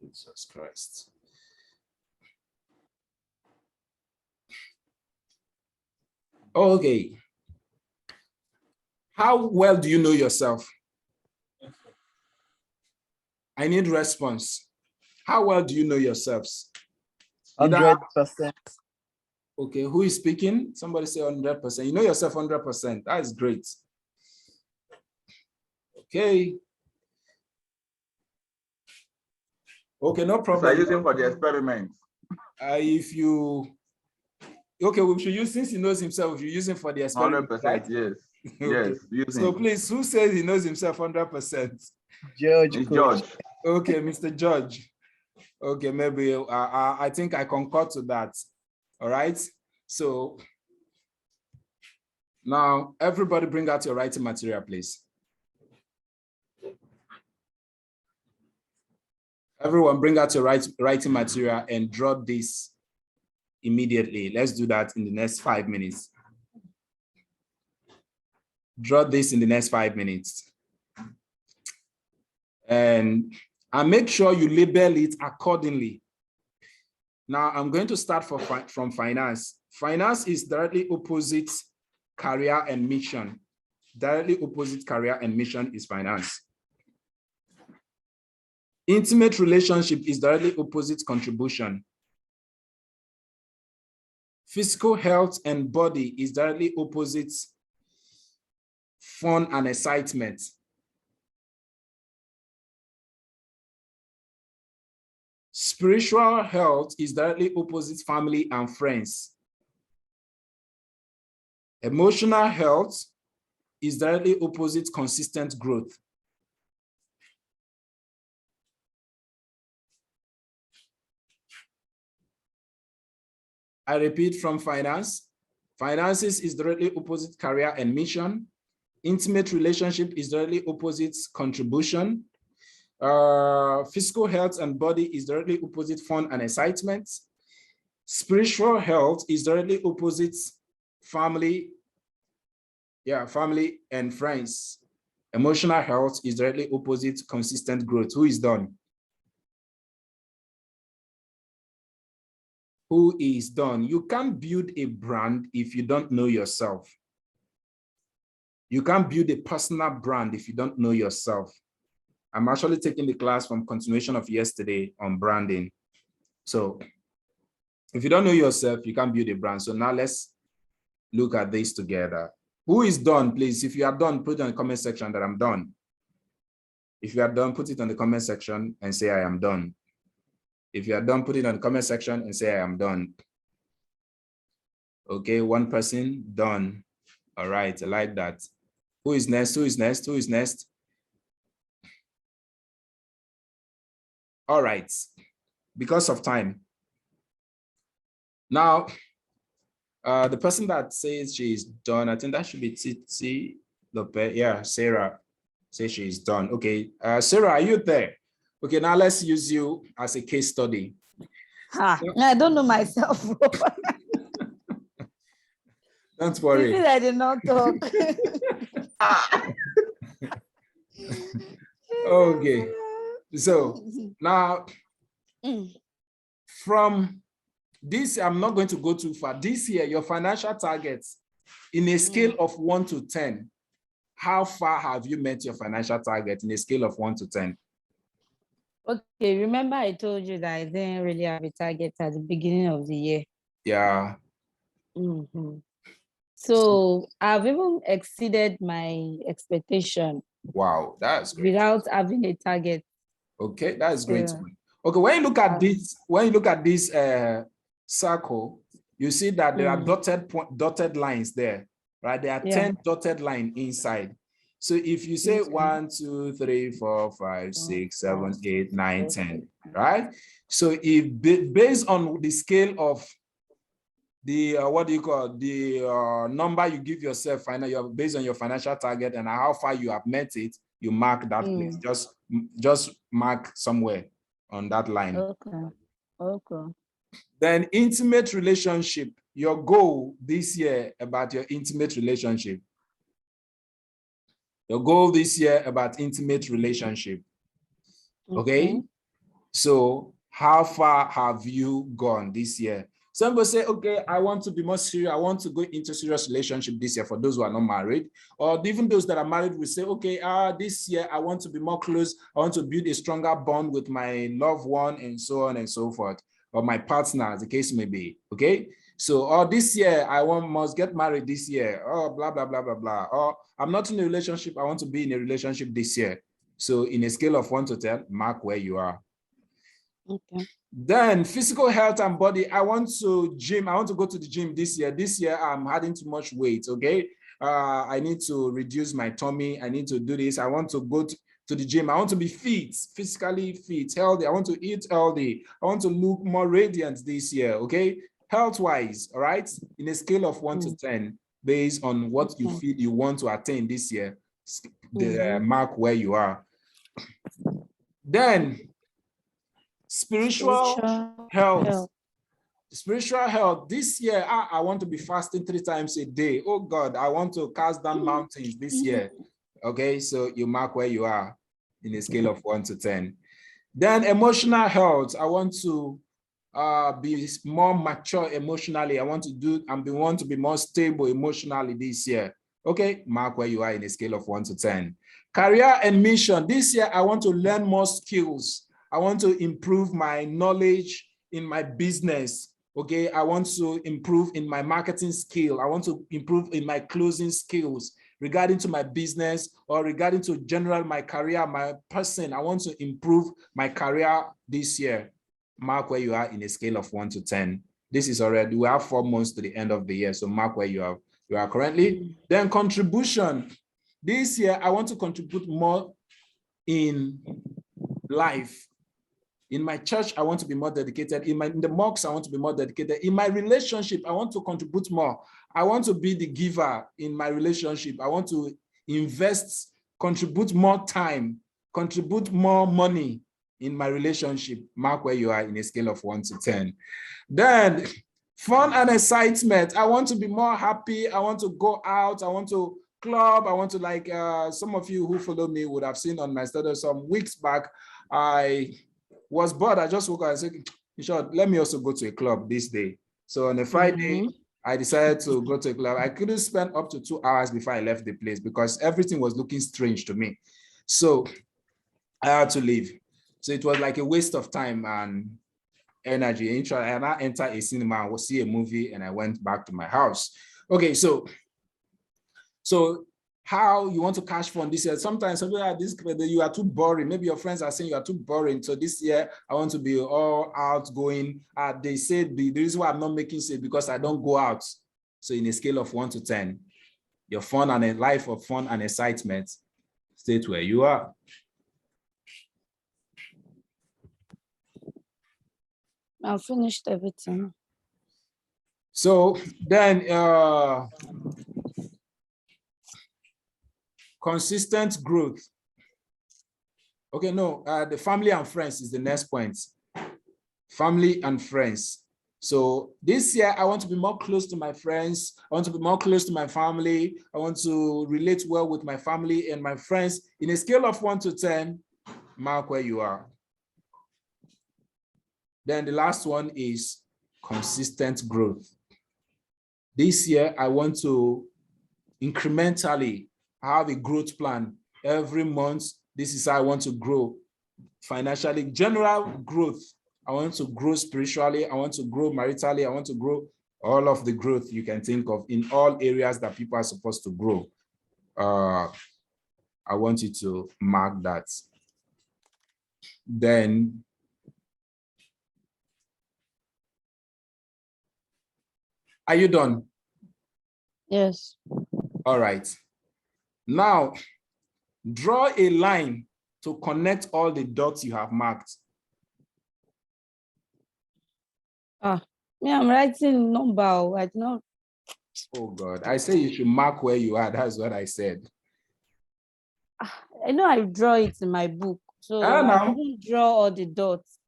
Jesus Christ. Okay. How well do you know yourself? I need response. How well do you know yourselves? 100%. Okay, who is speaking? Somebody say 100%. You know yourself 100%. That is great. Okay. Okay, no problem. So using for the experiment. If you, okay, we should use, since he knows himself, you're using for the experiment, 100%, right? yes. Okay. Yes, using. So please, who says he knows himself 100%? George. It's George. Okay, Mr. George. Okay, maybe I think I concur to that. All right. So now everybody bring out your writing material, please. Everyone bring out your writing material and draw this immediately. Let's do that in the next 5 minutes. Draw this in the next 5 minutes. And make sure you label it accordingly. Now I'm going to start from finance. Finance is directly opposite career and mission. Directly opposite career and mission is finance. Intimate relationship is directly opposite contribution. Physical health and body is directly opposite fun and excitement. Spiritual health is directly opposite family and friends. Emotional health is directly opposite consistent growth. I repeat, from finance. Finances is directly opposite career and mission. Intimate relationship is directly opposite contribution. Physical health and body is directly opposite fun and excitement. Spiritual health is directly opposite family, family and friends. Emotional health is directly opposite consistent growth. Who is done? Who is done? You can't build a brand if you don't know yourself. You can't build a personal brand if you don't know yourself. I'm actually taking the class from continuation of yesterday on branding. So if you don't know yourself, you can't build a brand. So now let's look at this together. Who is done, please? If you are done, put it in the comment section that I'm done. If you are done, put it on the comment section and say I am done. If you are done, put it on the comment section and say I am done. Okay, one person done. All right, I like that. Who is next? Who is next? Who is next? All right, because of time. Now, the person that says she is done, I think that should be Titi Lopez. Yeah, Sarah says she is done. Okay, Sarah, are you there? Okay, now let's use you as a case study. I don't know myself. Don't worry. I did not talk. Okay, so now from this, I'm not going to go too far. This year, your financial targets in a scale of 1 to 10, how far have you met your financial target in a scale of 1 to 10? Okay, remember I told you that I didn't really have a target at the beginning of the year. Yeah. So I've even exceeded my expectation. Wow, that's great. Without having a target. Okay, that's great. Okay, when you look at this, circle, you see that there are dotted lines there, right? There are 10 dotted lines inside. So if you say 1, 2, 3, 4, 5, 6, 7, 8, 9, 10, right? So if based on the scale of the what do you call the number you give yourself, based on your financial target and how far you have met it, you mark that place. Just mark somewhere on that line. Okay. Then intimate relationship, your goal this year about your intimate relationship. Your goal this year about intimate relationship. Okay. So how far have you gone this year? Some people say, okay, I want to be more serious. I want to go into serious relationship this year for those who are not married. Or even those that are married will say, okay, this year I want to be more close. I want to build a stronger bond with my loved one and so on and so forth, or my partner, as the case may be, okay? So, or this year I must get married this year, or blah, blah, blah, blah, blah. Or I'm not in a relationship, I want to be in a relationship this year. So in a scale of 1 to 10, mark where you are. Okay. Then physical health and body. I want to go to the gym this year. This year I'm adding too much weight. Okay. I need to reduce my tummy. I need to do this. I want to go to the gym. I want to be fit, physically fit, healthy. I want to eat healthy. I want to look more radiant this year. Okay. Health-wise, all right, in a scale of 1 to 10, based on what you feel you want to attain this year, mark where you are. Then spiritual health. Spiritual health. This year, I want to be fasting 3 times a day. Oh God, I want to cast down mountains this year. Okay, so you mark where you are in a scale of 1 to 10. Then emotional health. I want to be more mature emotionally. I want to be more stable emotionally this year. Okay, mark where you are in a scale of 1 to 10. Career and mission. This year, I want to learn more skills. I want to improve my knowledge in my business. Okay, I want to improve in my marketing skill. I want to improve in my closing skills regarding to my business or regarding to general my career, my person. I want to improve my career this year. Mark where you are in a scale of 1 to 10. This is already, we have 4 months to the end of the year. So mark where you are currently. Then contribution. This year, I want to contribute more in life. In my church, I want to be more dedicated. In the mosque, I want to be more dedicated. In my relationship, I want to contribute more. I want to be the giver in my relationship. I want to invest, contribute more time, contribute more money in my relationship. Mark where you are in a scale of 1 to 10. Then fun and excitement. I want to be more happy. I want to go out. I want to club. I want to, like some of you who follow me would have seen on my status some weeks back, I was bored. I just woke up and said, in short, let me also go to a club this day. So on a Friday, I decided to go to a club. I couldn't spend up to 2 hours before I left the place because everything was looking strange to me. So I had to leave. So it was like a waste of time and energy. And I entered a cinema and see a movie and I went back to my house. Okay, so how you want to cash fund this year? Sometimes you are too boring. Maybe your friends are saying you are too boring. So this year I want to be all outgoing. They said the reason why I'm not making it because I don't go out. So in a scale of 1 to 10, your fun and a life of fun and excitement, stay where you are. I've finished everything. So then consistent growth. Okay, no, the family and friends is the next point. Family and friends. So this year, I want to be more close to my friends. I want to be more close to my family. I want to relate well with my family and my friends. In a scale of 1 to 10, mark where you are. Then the last one is consistent growth. This year, I want to incrementally have a growth plan every month. This is how I want to grow financially. General growth. I want to grow spiritually. I want to grow maritally. I want to grow all of the growth you can think of in all areas that people are supposed to grow. I want you to mark that. Then are you done? Yes. All right. Now, draw a line to connect all the dots you have marked. I'm writing number. I do not. Oh God, I say you should mark where you are. That's what I said. I know I draw it in my book. So I didn't draw all the dots.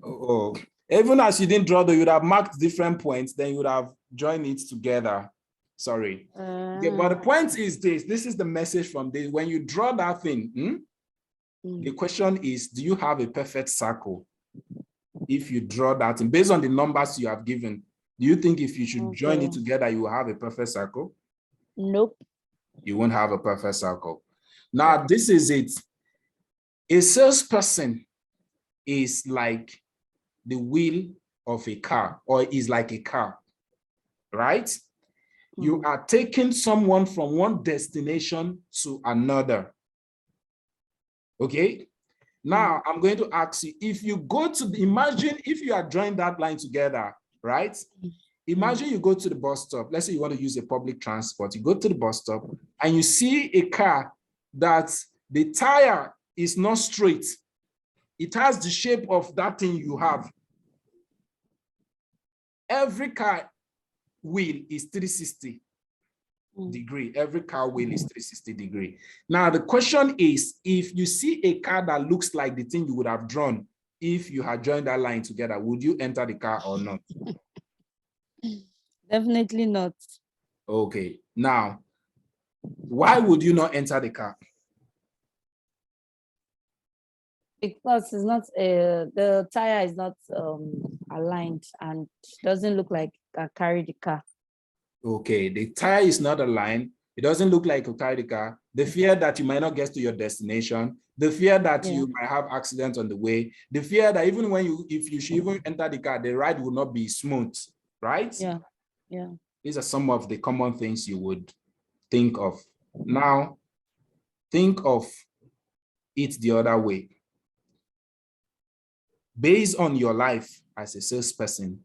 Oh, even as you didn't draw, though, you would have marked different points, then you would have joined it together. Sorry. Okay, but the point is this is the message from this. When you draw that thing, the question is, do you have a perfect circle? if you draw that, and based on the numbers you have given, do you think if you should join it together, you will have a perfect circle? Nope. You won't have a perfect circle. Now, this is it. A salesperson is like the wheel of a car, or is like a car, right? You are taking someone from one destination to another. Okay? Now, I'm going to ask you, if you go to imagine if you are drawing that line together, right? Imagine you go to the bus stop. Let's say you want to use a public transport. You go to the bus stop and you see a car that the tire is not straight. It has the shape of that thing you have. Every car wheel is 360 degree. Every car wheel is 360 degree. Now, the question is, if you see a car that looks like the thing you would have drawn if you had joined that line together, would you enter the car or not? Definitely not. Okay. Now, why would you not enter the car? Because it's not the tire is not aligned and doesn't look like it can carry the car. Okay, the tire is not aligned. It doesn't look like you carry the car. The fear that you might not get to your destination, the fear that you might have accidents on the way, the fear that even if you should even enter the car, the ride will not be smooth, right? Yeah, yeah. These are some of the common things you would think of. Now, think of it the other way. Based on your life as a salesperson,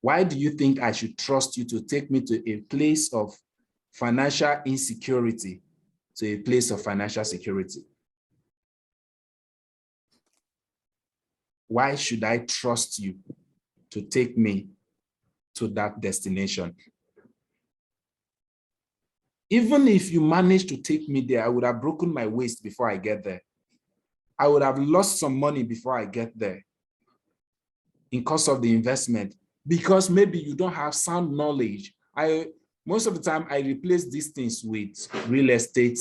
why do you think I should trust you to take me to a place of financial insecurity to a place of financial security? Why should I trust you to take me to that destination? Even if you manage to take me there, I would have broken my waist before I get there. I would have lost some money before I get there in cost of the investment, because maybe you don't have sound knowledge. Most of the time I replace these things with real estate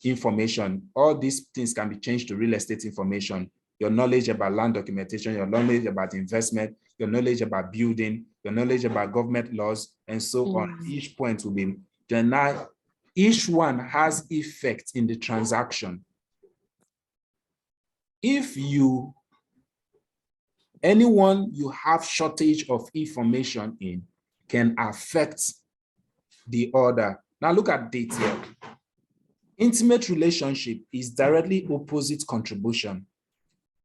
information. All these things can be changed to real estate information. Your knowledge about land documentation, your knowledge about investment, your knowledge about building, your knowledge about government laws, and so on. Each point will be general. Each one has effect in the transaction. If anyone you have shortage of information in can affect the order. Now look at date here. Intimate relationship is directly opposite contribution.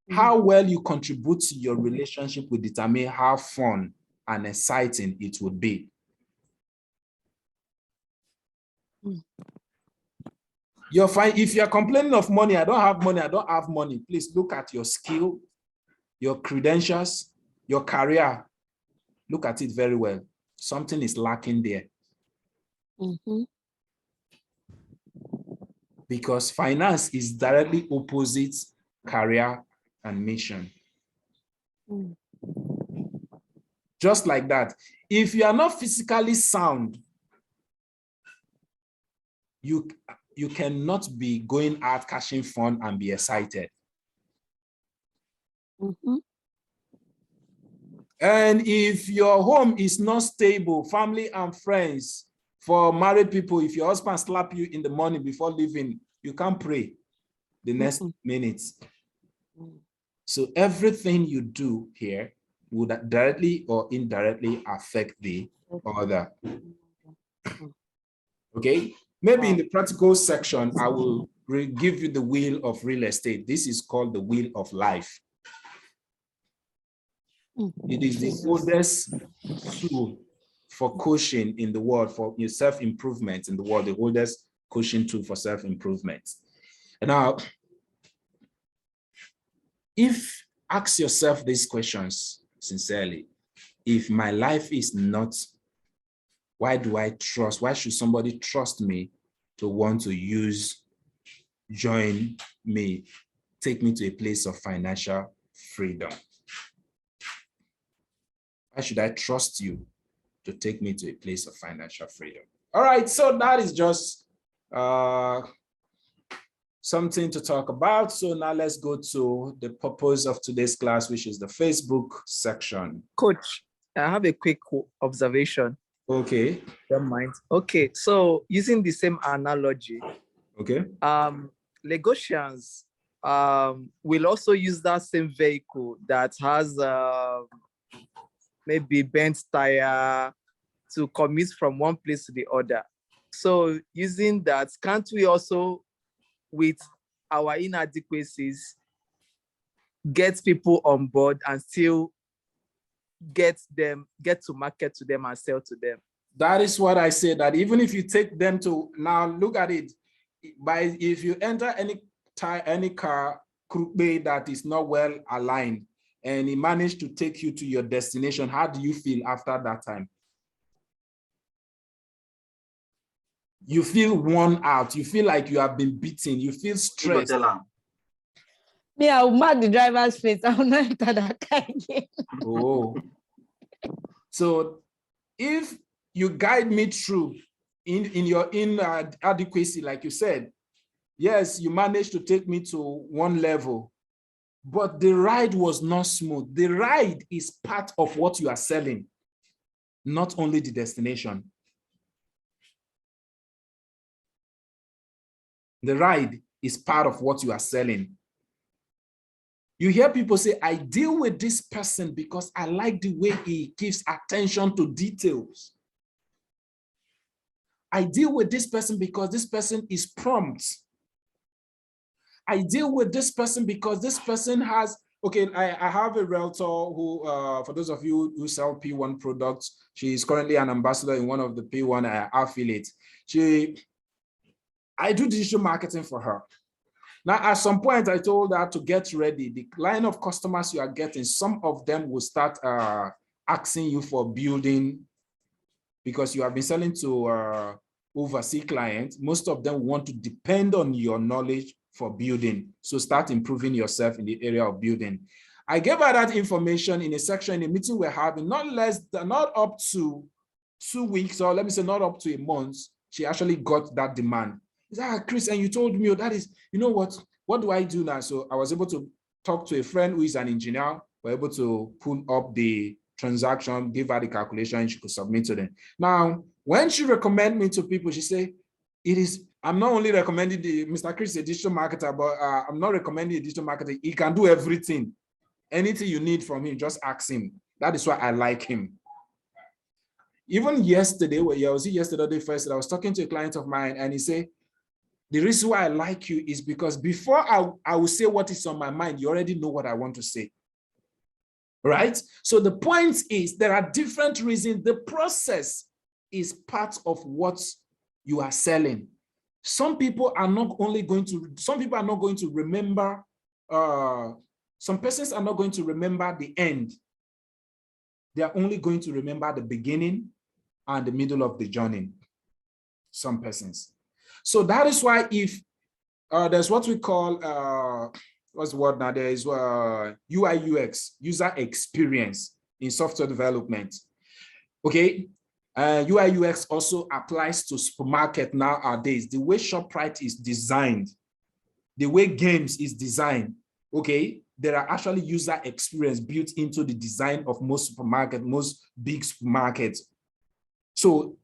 How well you contribute to your relationship will determine how fun and exciting it would be. You're fine. If you're complaining of money, I don't have money, please look at your skill, your credentials, your career. Look at it very well. Something is lacking there. Because finance is directly opposite career and mission. Just like that. If you are not physically sound, you cannot be going out cashing fun and be excited. And if your home is not stable, family and friends, for married people, if your husband slap you in the morning before leaving, you can't pray the next minute. So everything you do here would directly or indirectly affect the other. Okay, maybe in the practical section, I will give you the wheel of real estate. This is called the wheel of life. It is the oldest tool for coaching in the world, for your self-improvement in the world, the oldest coaching tool for self-improvement. And now, ask yourself these questions sincerely. If my life is not, why should somebody trust me to want to join me, take me to a place of financial freedom? Why should I trust you to take me to a place of financial freedom? All right, so that is just something to talk about. So now let's go to the purpose of today's class, which is the Facebook section. Coach, I have a quick observation. Okay. Don't mind. Okay, so using the same analogy, okay, Lagosians will also use that same vehicle that has maybe bent tire to commute from one place to the other. So using that, can't we also, with our inadequacies, get people on board and still get to market to them and sell to them? That is what I say, that even if you take them to, now look at it, if you enter any car coupe that is not well aligned and it managed to take you to your destination, how do you feel after that time? You feel worn out. You feel like you have been beaten. You feel stressed. Me, I will mark the driver's face. I will not enter that car again. Oh. So if you guide me through in your inadequacy, like you said, yes, you managed to take me to one level, but the ride was not smooth. The ride is part of what you are selling, not only the destination. The ride is part of what you are selling. You hear people say, I deal with this person because I like the way he gives attention to details. I deal with this person because this person is prompt. I deal with this person because this person has, okay, I have a realtor who, for those of you who sell P1 products, she is currently an ambassador in one of the P1 affiliates. I do digital marketing for her. Now, at some point, I told her to get ready. The line of customers you are getting, some of them will start asking you for building, because you have been selling to overseas clients. Most of them want to depend on your knowledge for building. So start improving yourself in the area of building. I gave her that information in a section in a meeting we're having, not up to 2 weeks, or let me say not up to a month. She actually got that demand. Chris, and you told me, that is, you know what do I do now? So I was able to talk to a friend who is an engineer. We're able to pull up the transaction, give her the calculation, and she could submit to them. Now, when she recommend me to people, she say, I'm not only recommending Mr. Chris, a digital marketer, but I'm not recommending a digital marketer. He can do everything. Anything you need from him, just ask him. That is why I like him. Even yesterday, I was talking to a client of mine, and he said, the reason why I like you is because before I will say what is on my mind, you already know what I want to say. Right? So the point is, there are different reasons. The process is part of what you are selling. Some people are not going to remember, some persons are not going to remember the end. They are only going to remember the beginning and the middle of the journey. Some persons. So that is why if there's what we call, what's the word now? There is UI UX, user experience in software development. Okay, UI UX also applies to supermarket nowadays. The way ShopRite is designed, the way games is designed, okay, there are actually user experience built into the design of most big supermarkets. So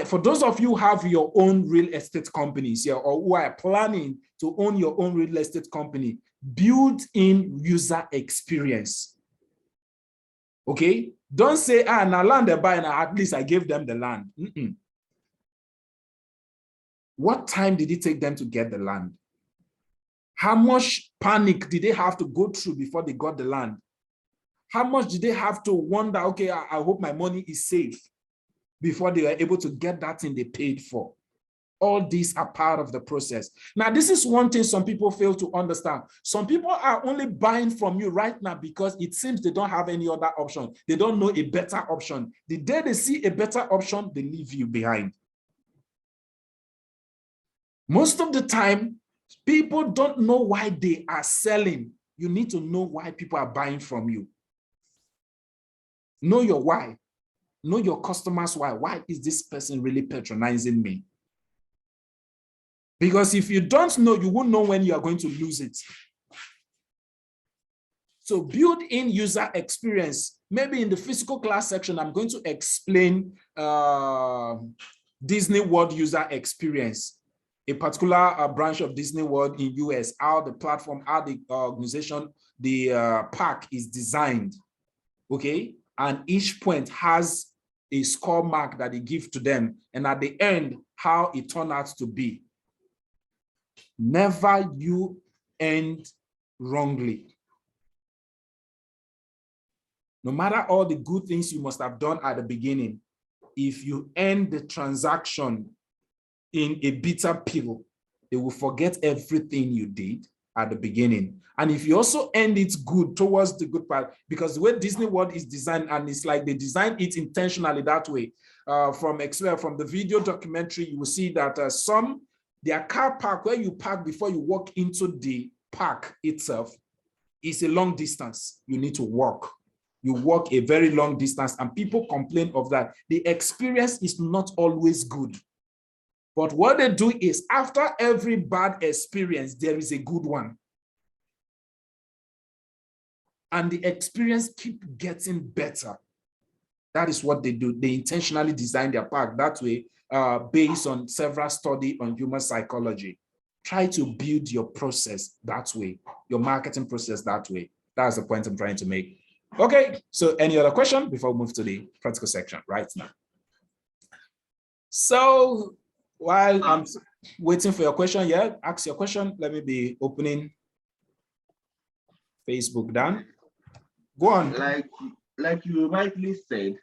for those of you who have your own real estate companies here, or who are planning to own your own real estate company, build in user experience. Okay, don't say, now land they buy, now at least I gave them the land. What time did it take them to get the land? How much panic did they have to go through before they got the land? How much did they have to wonder, okay, I hope my money is safe, before they were able to get that thing they paid for? All these are part of the process. Now, this is one thing some people fail to understand. Some people are only buying from you right now because it seems they don't have any other option. They don't know a better option. The day they see a better option, they leave you behind. Most of the time, people don't know why they are selling. You need to know why people are buying from you. Know your why. Know your customers' why. Why is this person really patronizing me? Because if you don't know, you won't know when you are going to lose it. So build in user experience. Maybe in the physical class section, I'm going to explain Disney World user experience, a particular branch of Disney World in US, how the platform, how the organization, the park is designed, okay? And each point has a score mark that they give to them. And at the end, how it turned out to be. Never you end wrongly. No matter all the good things you must have done at the beginning, if you end the transaction in a bitter pill, they will forget everything you did at the beginning. And if you also end it good towards the good part, because the way Disney World is designed, and it's like they designed it intentionally that way. From the video documentary, you will see that their car park where you park before you walk into the park itself is a long distance. You need to walk. You walk a very long distance, and people complain of that. The experience is not always good. But what they do is after every bad experience, there is a good one. And the experience keeps getting better. That is what they do. They intentionally design their park that way, based on several studies on human psychology. Try to build your process that way, your marketing process that way. That's the point I'm trying to make. Okay, so any other question before we move to the practical section right now? So while I'm waiting for your question, yeah, ask your question. Let me be opening Facebook down. Go on. Like you rightly said,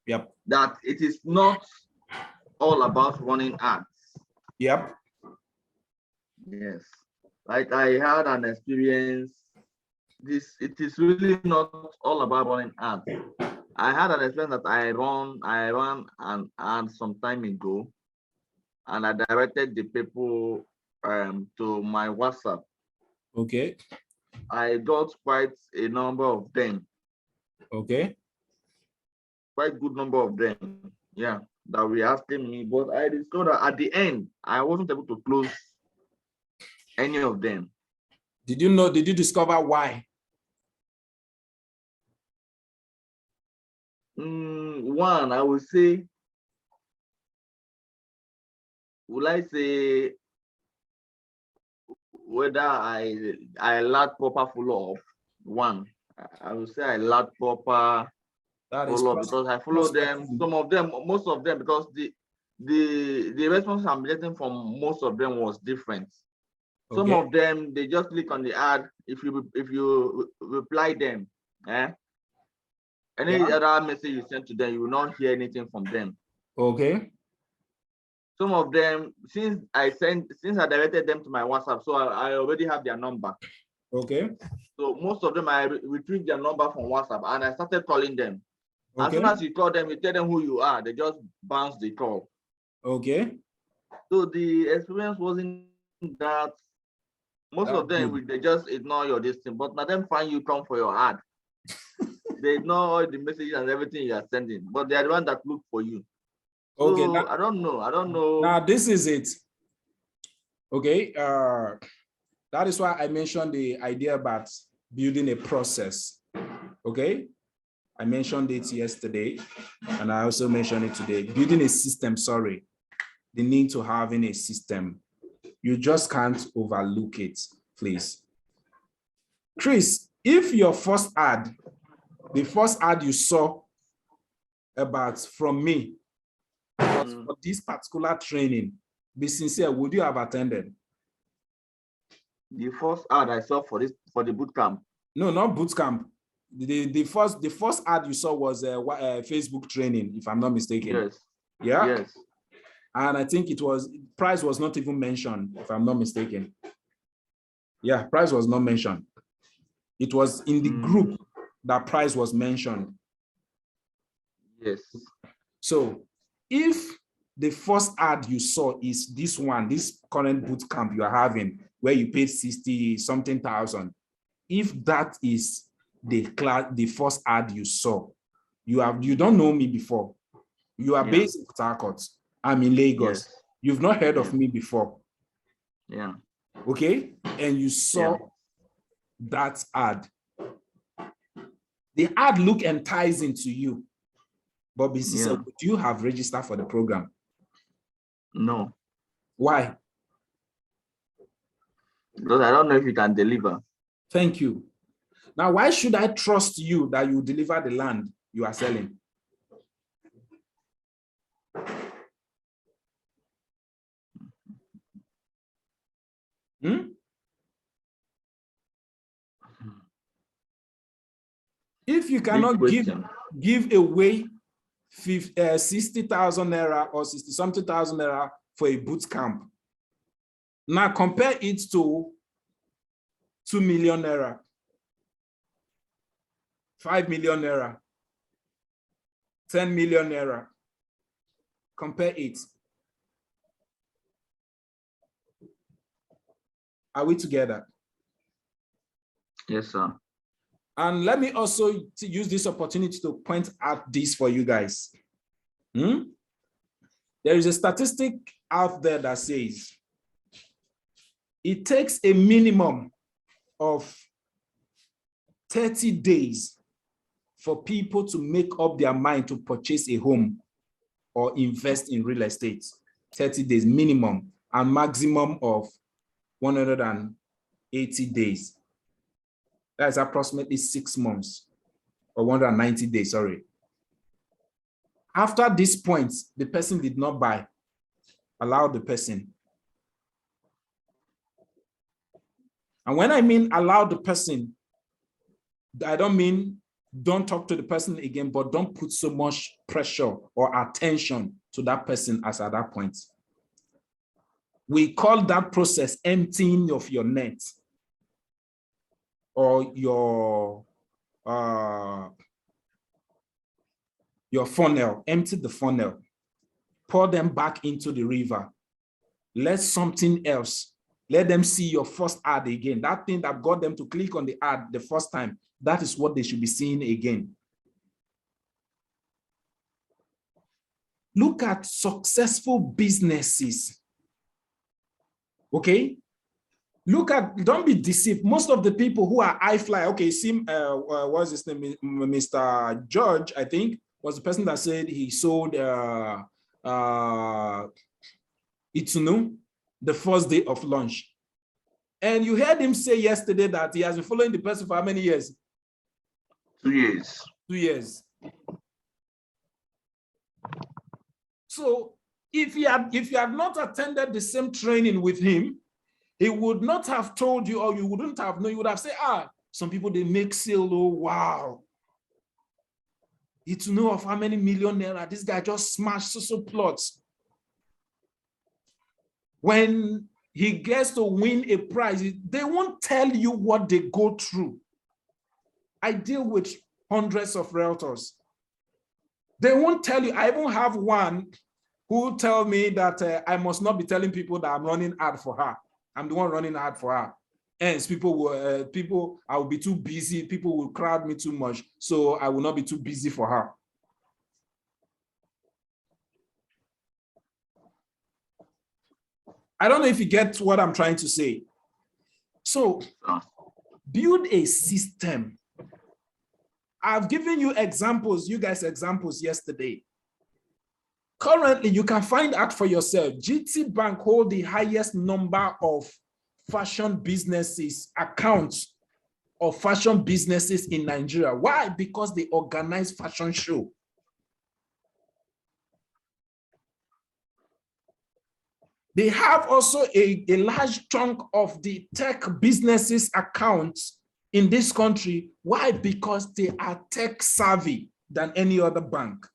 Yep. that it is not all about running ads. Yep. Yes. Like I had an experience. It is really not all about running ads. I had an experience that I ran an ad some time ago, and I directed the people to my WhatsApp. Okay. I got quite a number of them. Okay. Quite good number of them. Yeah, that were asking me, but I discovered that at the end, I wasn't able to close any of them. Did you discover why? One, I would say, whether I lack proper follow-up? One, I would say I lack proper follow-up because I follow them, some of them, most of them, because the response I'm getting from most of them was different. Okay. Some of them, they just click on the ad. If you reply them, any other message you send to them, you will not hear anything from them. Okay. Some of them, since I directed them to my WhatsApp, so I already have their number. Okay. So most of them, I retrieved their number from WhatsApp and I started calling them. Okay. As soon as you call them, you tell them who you are, they just bounce the call. Okay. So the experience wasn't that. Most of them, they just ignore your distance, but now them find you come for your ad. They ignore all the messages and everything you are sending, but they are the one that look for you. So, okay. Now, I don't know. Now this is it. Okay. That is why I mentioned the idea about building a process. Okay. I mentioned it yesterday, and I also mentioned it today. Building a system, sorry. The need to having a system. You just can't overlook it, please. Chris, if your first ad, the first ad you saw about from me was for this particular training, be sincere, would you have attended? The first ad I saw for the boot camp. No, not boot camp. The first ad you saw was a Facebook training, if I'm not mistaken. Yes. Yeah. Yes. And I think price was not even mentioned, if I'm not mistaken. Yeah, price was not mentioned. It was in the group that price was mentioned. Yes. So if the first ad you saw is this one, this current boot camp you are having, where you paid 60-something thousand, if that is the first ad you saw, you don't know me before. You are based in Port Harcourt. I'm in Lagos. Yes. You've not heard of me before. Yeah. Okay? And you saw that ad. The ad look enticing to you. But BC said, do you have registered for the program? No. Why? Because I don't know if you can deliver. Thank you. Now, why should I trust you that you deliver the land you are selling? If you cannot give away 60,000 naira or 60-something thousand naira for a boot camp, now compare it to 2 million naira, 5 million naira, 10 million naira. Compare it. Are we together? Yes, sir. And let me also use this opportunity to point out this for you guys. There is a statistic out there that says it takes a minimum of 30 days for people to make up their mind to purchase a home or invest in real estate. 30 days minimum, and maximum of 180 days. That's approximately 6 months or 190 days, sorry. After this point, the person did not buy. Allow the person. And when I mean allow the person, I don't mean don't talk to the person again, but don't put so much pressure or attention to that person as at that point. We call that process emptying of your net or your funnel. Empty the funnel, pour them back into the river. Let something else, let them see your first ad again. That thing that got them to click on the ad the first time, that is what they should be seeing again. Look at successful businesses. Okay? Look at, don't be deceived. Most of the people who are high fly, okay, see, what's his name? Mr. George, I think, was the person that said he sold Itunu the first day of launch. And you heard him say yesterday that he has been following the person for how many years? 2 years. 2 years. So if you had not attended the same training with him, he would not have told you, or you wouldn't have known. You would have said, some people, they make sale, oh, wow. To know of how many million naira this guy just smashed so plots. When he gets to win a prize, they won't tell you what they go through. I deal with hundreds of realtors. They won't tell you. I even have one who tell me that I must not be telling people that I'm running ad for her. I'm the one running ad for her. Hence, I will be too busy. People will crowd me too much. So I will not be too busy for her. I don't know if you get what I'm trying to say. So build a system. I've given you examples, you guys examples yesterday. Currently, you can find out for yourself. GT Bank hold the highest number of fashion businesses, accounts of fashion businesses in Nigeria. Why? Because they organize fashion show. They have also a large chunk of the tech businesses accounts in this country. Why? Because they are tech savvy than any other bank.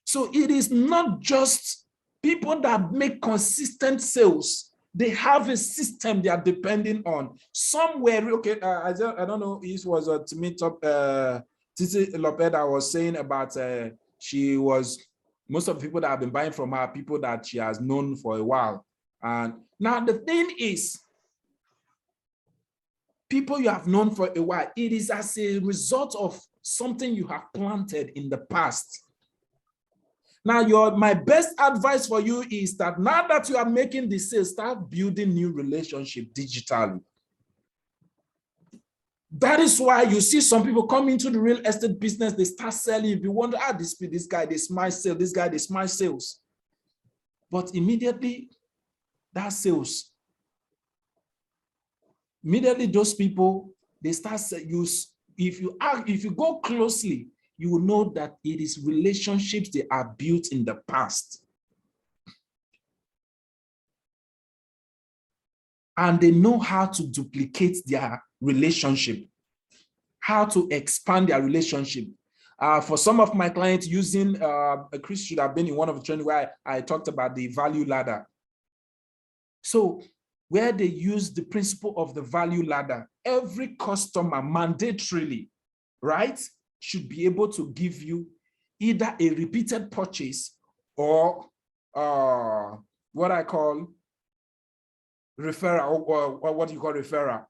So it is not just people that make consistent sales. They have a system they are depending on. Somewhere, okay, I don't know, it was to meet up, Titi Lopeda was saying about most of the people that have been buying from her, people that she has known for a while. And now the thing is, people you have known for a while, it is as a result of something you have planted in the past. Now, my best advice for you is that now that you are making the sales, start building new relationship digitally. That is why you see some people come into the real estate business, they start selling. If you wonder, this guy, they smart sales, this guy, they smart sales. But immediately, that sales, immediately those people, they start use. If you go closely, you will know that it is relationships they are built in the past. And they know how to duplicate their relationship, how to expand their relationship. For some of my clients using, Chris should have been in one of the training where I talked about the value ladder. So where they use the principle of the value ladder, every customer mandatorily, right, should be able to give you either a repeated purchase or what I call referral, or what you call referral.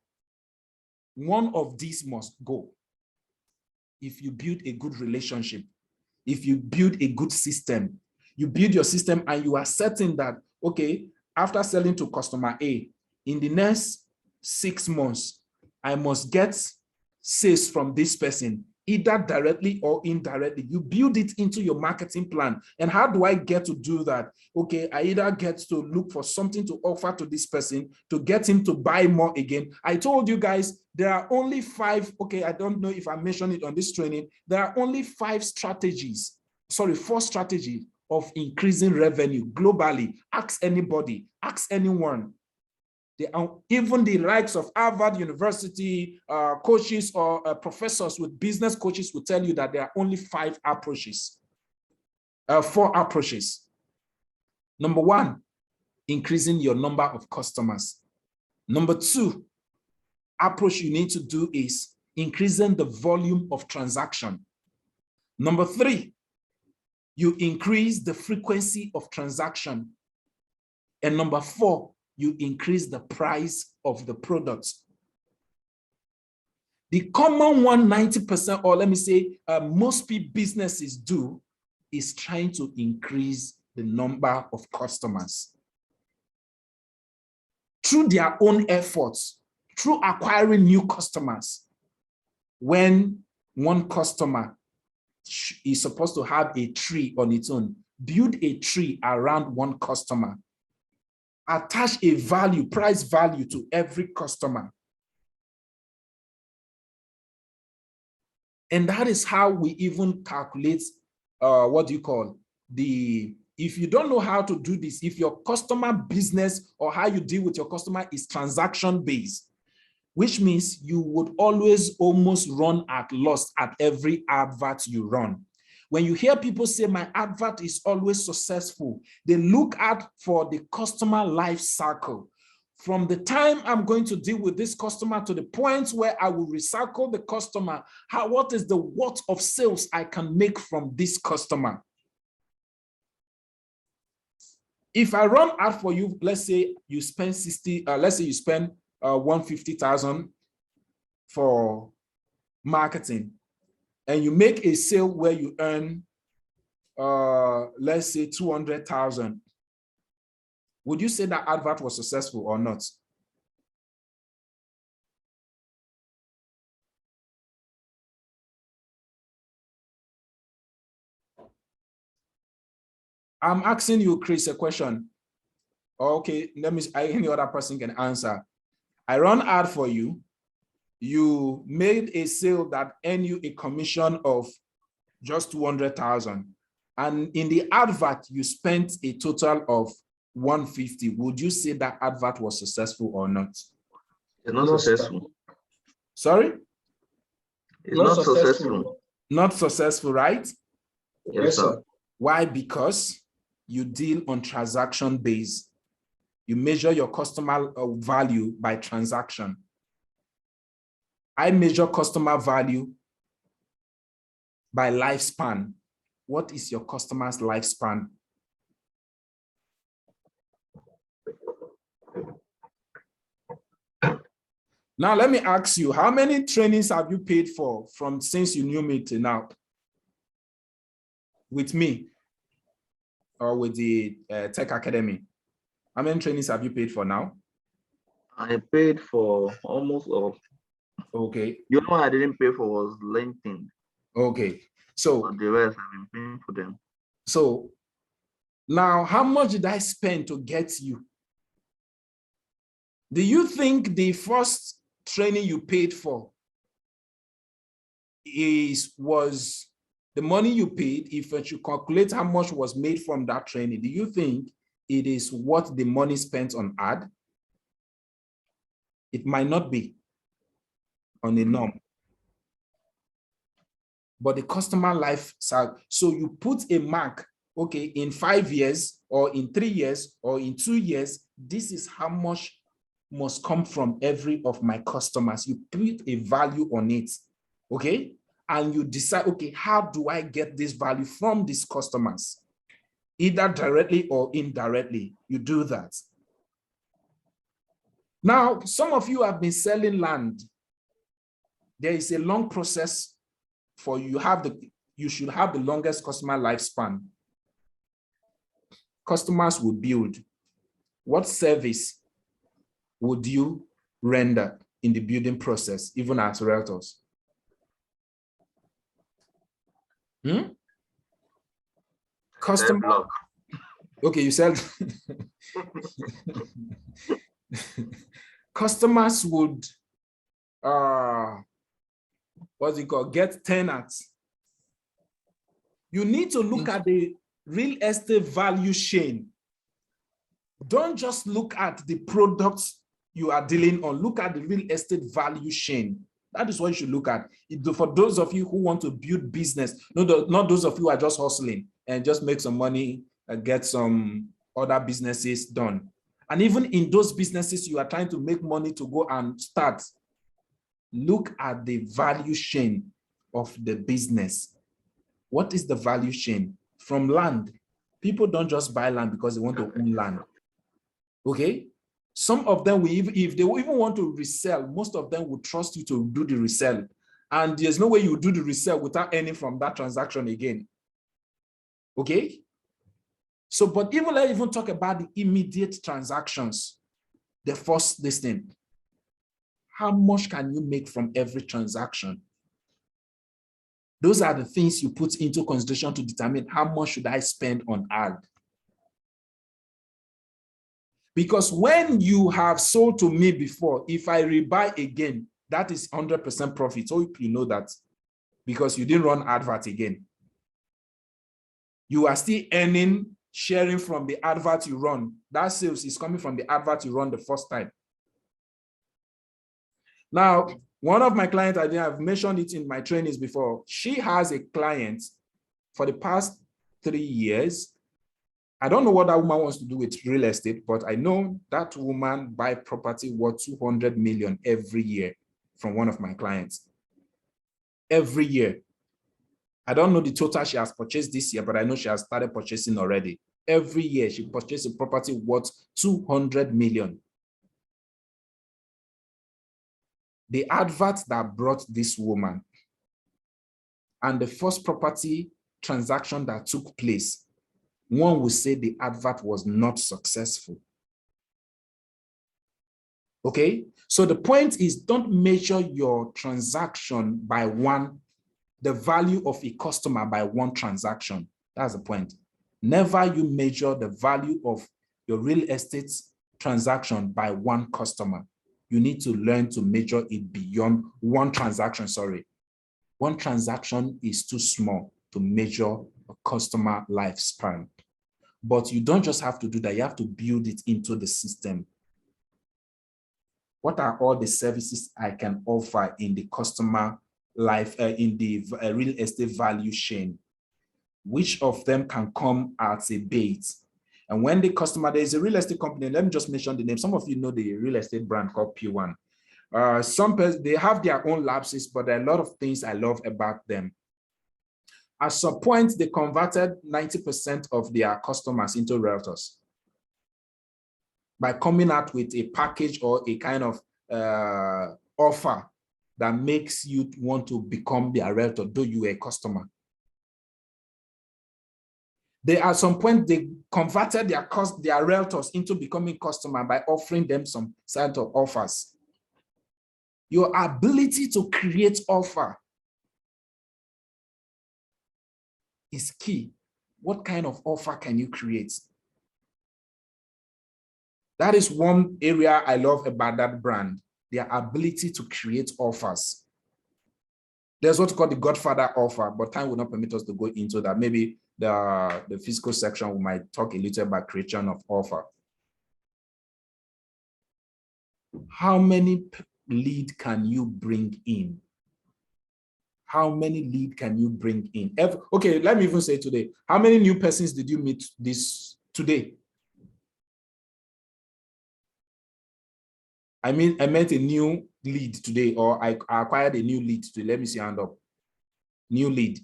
One of these must go. If you build a good relationship, if you build a good system, you build your system and you are certain that, okay, after selling to customer A, in the next 6 months, I must get sales from this person, either directly or indirectly. You build it into your marketing plan. And how do I get to do that? Okay, I either get to look for something to offer to this person to get him to buy more again. I told you guys, there are only 5, okay, I don't know if I mentioned it on this training, there are only 4 strategies of increasing revenue globally. Ask anybody, ask anyone. Even the likes of Harvard University coaches or professors with business coaches will tell you that there are only 4 approaches. Number 1, increasing your number of customers. Number 2, approach you need to do is increasing the volume of transaction. Number 3, you increase the frequency of transaction. And number 4, you increase the price of the products. The common one, 90%, or let me say, most businesses do, is trying to increase the number of customers. Through their own efforts, through acquiring new customers. When one customer is supposed to have a tree on its own, build a tree around one customer. Attach a value, price value to every customer. And that is how we even calculate, if you don't know how to do this, if your customer business or how you deal with your customer is transaction based, which means you would always almost run at loss at every advert you run. When you hear people say my advert is always successful, they look at for the customer life cycle. From the time I'm going to deal with this customer to the point where I will recycle the customer, what is the worth of sales I can make from this customer? If I run ad for you, let's say you spend 150,000 for marketing, and you make a sale where you earn, let's say 200,000. Would you say that advert was successful or not? I'm asking you, Chris, a question. Okay, any other person can answer. I run ad for you. You made a sale that earned you a commission of just 200,000. And in the advert, you spent a total of 150. Would you say that advert was successful or not? It's not successful. Sorry? It's not successful. Not successful, right? Yes, sir. Why? Because you deal on transaction base. You measure your customer value by transaction. I measure customer value by lifespan. What is your customer's lifespan? Now, let me ask you, how many trainings have you paid for from since you knew me to now? With me or with the Tech Academy? How many trainings have you paid for now? I paid for almost all. Okay. The only one I didn't pay for was LinkedIn. Okay. So But the rest I've been paying for them. So now, how much did I spend to get you? Do you think the first training you paid for was the money you paid? If you calculate how much was made from that training, do you think it is what the money spent on ad? It might not be on a norm, but the customer life cycle. So you put a mark, okay, in 5 years or in 3 years or in 2 years, this is how much must come from every of my customers. You put a value on it, okay? And you decide, okay, how do I get this value from these customers? Either directly or indirectly, you do that. Now, some of you have been selling land. There is a long process for you. You should have the longest customer lifespan. Customers will build. What service would you render in the building process, even as realtors? Customer. Okay, you said customers would what's it called? Get tenants. You need to look at the real estate value chain. Don't just look at the products you are dealing on. Look at the real estate value chain. That is what you should look at. For those of you who want to build business, not those of you who are just hustling and just make some money and get some other businesses done. And even in those businesses you are trying to make money to go and start, look at the value chain of the business. What is the value chain? From land. People don't just buy land because they want to own land. Okay? Some of them, if they even want to resell, most of them will trust you to do the resell. And there's no way you do the resell without earning from that transaction again. Okay? So, but let's even talk about the immediate transactions. The first listing. How much can you make from every transaction? Those are the things you put into consideration to determine how much should I spend on ad. Because when you have sold to me before, if I rebuy again, that is 100% profit. So you know that because you didn't run advert again. You are still earning, sharing from the advert you run. That sales is coming from the advert you run the first time. Now, one of my clients, I've mentioned it in my trainings before. She has a client for the past 3 years. I don't know what that woman wants to do with real estate, but I know that woman buy property worth 200 million every year from one of my clients. Every year. I don't know the total she has purchased this year, but I know she has started purchasing already. Every year she purchases a property worth 200 million. The advert that brought this woman and the first property transaction that took place, one would say the advert was not successful. Okay, so the point is, don't measure your transaction by the value of a customer by one transaction. That's the point. Never you measure the value of your real estate transaction by one customer. You need to learn to measure it beyond one transaction, One transaction is too small to measure a customer lifespan. But you don't just have to do that, you have to build it into the system. What are all the services I can offer in the customer life, in the real estate value chain? Which of them can come as a bait? And when the customer, there is a real estate company, let me just mention the name. Some of you know the real estate brand called P1. They have their own lapses, but there are a lot of things I love about them. At some point, they converted 90% of their customers into realtors by coming out with a package or a kind of offer that makes you want to become their realtor, though you are a customer. They at some point they converted their realtors into becoming customer by offering them some set of offers. Your ability to create offer is key. What kind of offer can you create? That is one area I love about that brand, their ability to create offers. There's what's called the Godfather offer, but time will not permit us to go into that. Maybe the physical section, we might talk a little about creation of offer. How many lead can you bring in? How many lead can you bring in? Okay, let me even say today, how many new persons did you meet this today? I met a new lead today, or I acquired a new lead today. Let me see hand up. New lead.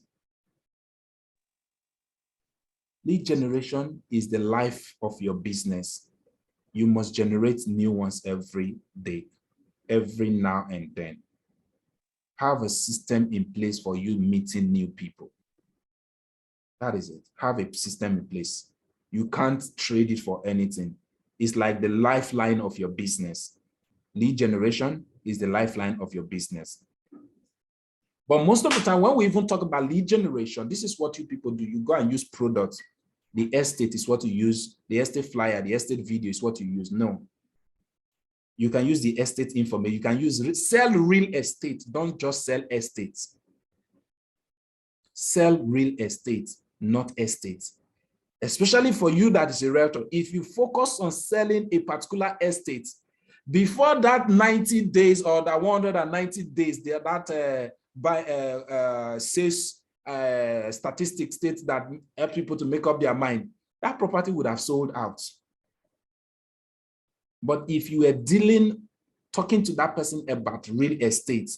Lead generation is the life of your business. You must generate new ones every day, every now and then. Have a system in place for you meeting new people. That is it. Have a system in place. You can't trade it for anything. It's like the lifeline of your business. Lead generation is the lifeline of your business. But most of the time, when we even talk about lead generation, this is what you people do. You go and use products. The estate is what you use. The estate flyer, the estate video is what you use. No. You can use the estate information. You can sell real estate. Don't just sell estates. Sell real estate, not estates. Especially for you that is a realtor. If you focus on selling a particular estate, before that 90 days or that 190 days, says statistics states that help people to make up their mind, that property would have sold out. But if you were talking to that person about real estate,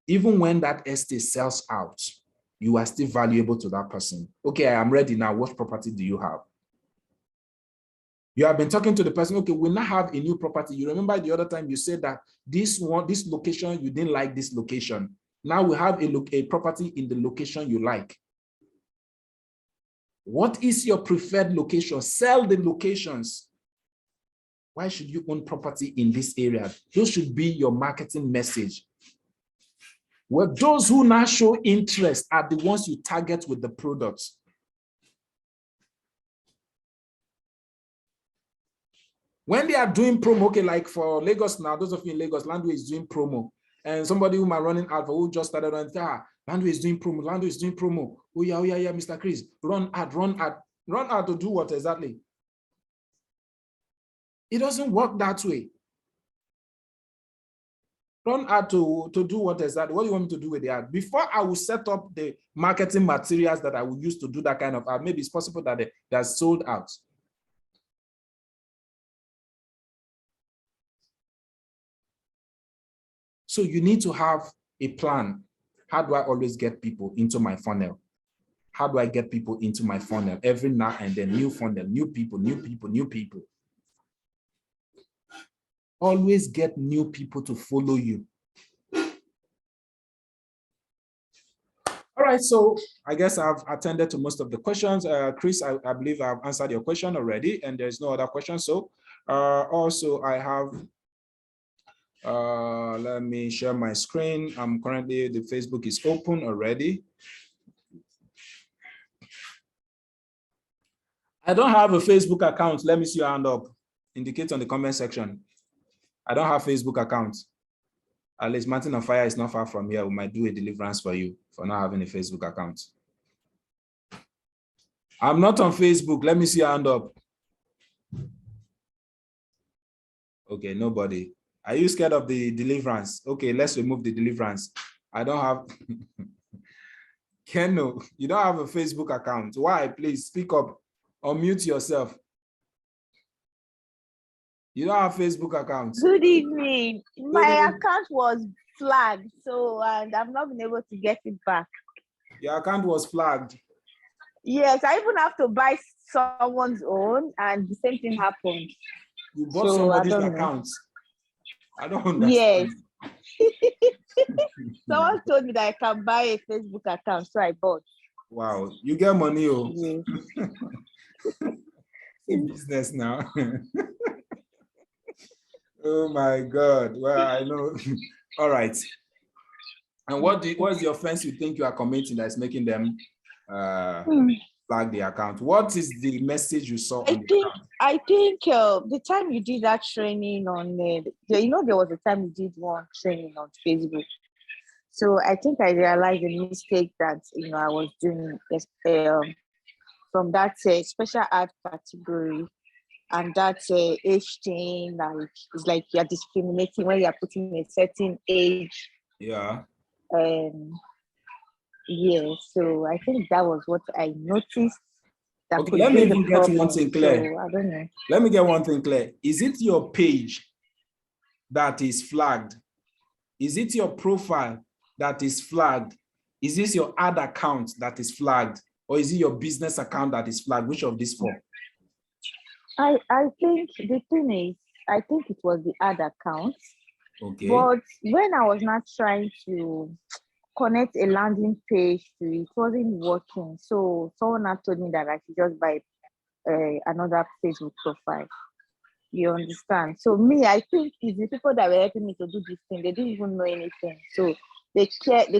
even when that estate sells out, you are still valuable to that person. Okay, I am ready now. What property do you have? You have been talking to the person. Okay, we now have a new property. You remember the other time you said that this location, you didn't like this location. Now we have a property in the location you like. What is your preferred location? Sell the locations. Why should you own property in this area? Those should be your marketing message. Well, those who now show interest are the ones you target with the products. When they are doing promo, okay, like for Lagos now, those of you in Lagos, Landway is doing promo. And somebody who might running ad who just started on, Landway is doing promo, Landway is doing promo. Oh yeah, Mr. Chris, run ad to do what exactly? It doesn't work that way. Run ad to do what exactly? What do you want me to do with the ad? Before I will set up the marketing materials that I will use to do that kind of ad, maybe it's possible that that's sold out. So you need to have a plan. How do I always get people into my funnel? How do I get people into my funnel? Every now and then, new funnel, new people, new people, new people. Always get new people to follow you. All right, so I guess I've attended to most of the questions. Chris, I believe I've answered your question already, and there's no other question. So also I have, let me share my screen. Currently, the Facebook is open already. I don't have a Facebook account. Let me see your hand up. Indicate on the comment section. I don't have Facebook account. At least Mountain of Fire is not far from here. We might do a deliverance for you for not having a Facebook account. I'm not on Facebook. Let me see your hand up. Okay, nobody. Are you scared of the deliverance? Okay, let's remove the deliverance. I don't have. Keno, you don't have a Facebook account. Why? Please speak up. Unmute yourself. You don't have Facebook account. Good evening. My account was flagged, so and I've not been able to get it back. Your account was flagged. Yes, I even have to buy someone's own, and the same thing happened. You bought somebody's account. I don't understand. Yes, Someone told me that I can buy a Facebook account, so I bought. Wow, you get money, oh. Yes. In business now. Oh my God. Well, I know. All right. And what's the offense you think you are committing that's making them flag the account? What is the message you saw on the account? I think the time you did that training on there was a time you did one training on Facebook. So I think I realized the mistake that I was doing from that special art category, and that age thing, like it's like you're discriminating when you're putting a certain age. Yeah. Yeah, so I think that was what I noticed. That okay, let me even get one thing clear. So, I don't know. Let me get one thing clear. Is it your page that is flagged? Is it your profile that is flagged? Is this your ad account that is flagged? Or is it your business account that is flagged? Which of these four? I think the thing is, I think it was the ad account. Okay. But when I was not trying to connect a landing page to it, wasn't working. So someone had told me that I should just buy another Facebook profile. You understand? So me, I think it's the people that were helping me to do this thing. They didn't even know anything. So they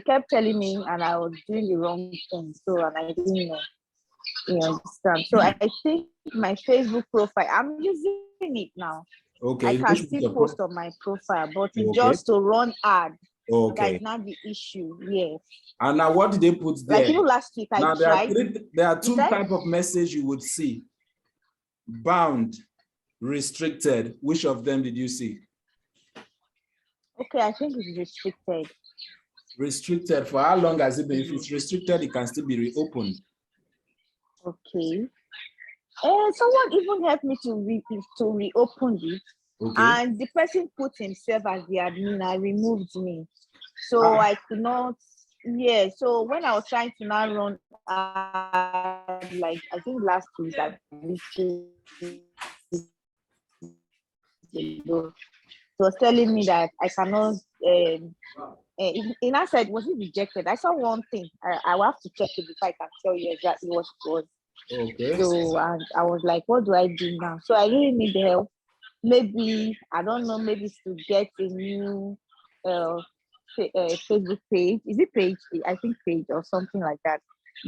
kept telling me, and I was doing the wrong thing. So, and I didn't know. You understand? So I think my Facebook profile, I'm using it now. Okay. I can still post on my profile, but it's just to run ad. Okay. That's not the issue. Yes. And now what did they put there? Like last week I tried. There are two types of message you would see. Bound, restricted. Which of them did you see? Okay, I think it's restricted. Restricted. For how long has it been? If it's restricted, it can still be reopened. Okay. Someone even helped me to reopen it. Okay. And the person put himself as the admin and removed me. So I could not, yeah. So when I was trying to now run, like I think last week, it was telling me that I cannot, and I said, was it rejected? I saw one thing. I will have to check it before I can tell you exactly what it was. Okay. So I was like, what do I do now? So I really need help. Maybe, I don't know, maybe to get a new Facebook page. Is it page? I think page or something like that.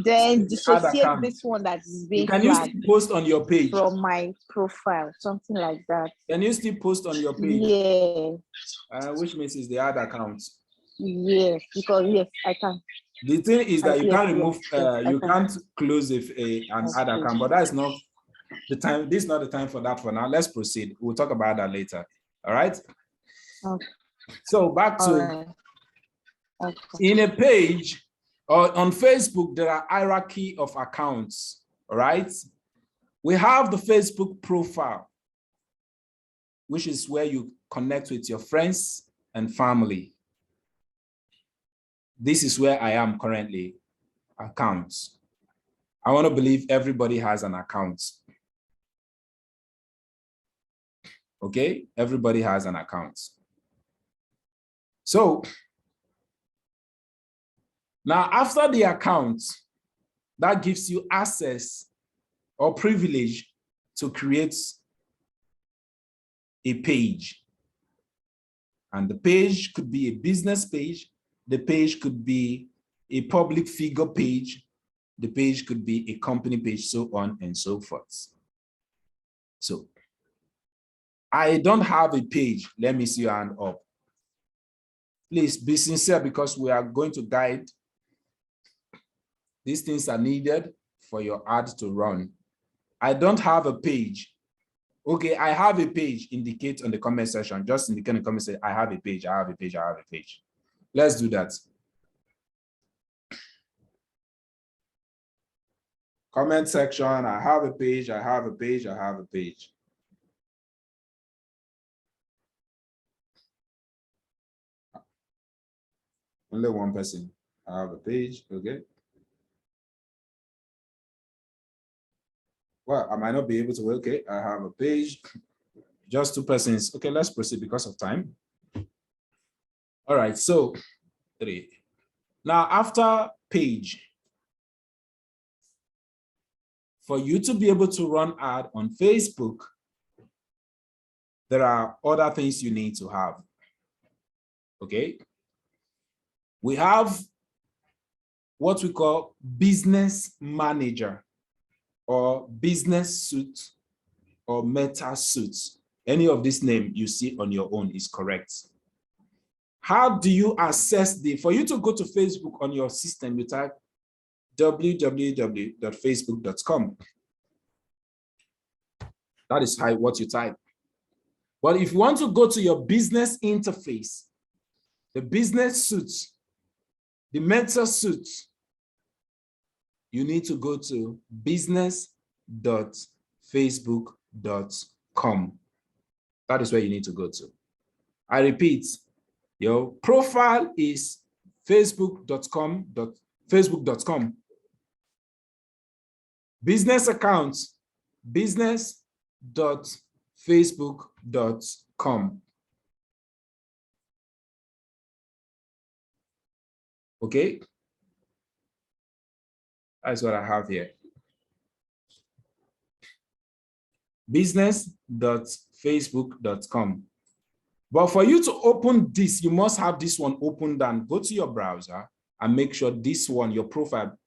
Then dissociate this one that is being Can you still post on your page? From my profile, something like that. Can you still post on your page? Yeah. Which means it's the ad account. Yes, because yes, I can. The thing is that you can't remove, you can't close an ad account, but that's not the time. This is not the time for that for now. Let's proceed. We'll talk about that later. All right. Okay. So back to in a page or on Facebook, there are hierarchy of accounts. All right. We have the Facebook profile, which is where you connect with your friends and family. This is where I am currently, accounts. I want to believe everybody has an account. Okay, everybody has an account. So now after the account, that gives you access or privilege to create a page. And the page could be a business page. The page could be a public figure page. The page could be a company page, so on and so forth. So I don't have a page. Let me see your hand up. Please be sincere because we are going to guide. These things are needed for your ad to run. I don't have a page. Okay, I have a page. Indicate on the comment section. Just indicate in the comment section, I have a page, I have a page, I have a page. Let's do that. Comment section, I have a page, I have a page, I have a page. Only one person. I have a page, okay. Well, I might not be able to, okay, I have a page. Just two persons. Okay, let's proceed because of time. All right, so 3. Now, after page, for you to be able to run ad on Facebook, there are other things you need to have. Okay. We have what we call business manager or business suite or meta suits. Any of this name you see on your own is correct. How do you access for you to go to Facebook on your system, you type www.facebook.com. That is what you type. But if you want to go to your business interface, the business suite, the meta suite, you need to go to business.facebook.com. That is where you need to go to. I repeat, your profile is facebook.com. Business account, business.facebook.com. Okay, that's what I have here. Business.facebook.com. But for you to open this, you must have this one opened and go to your browser and make sure this one, your profile,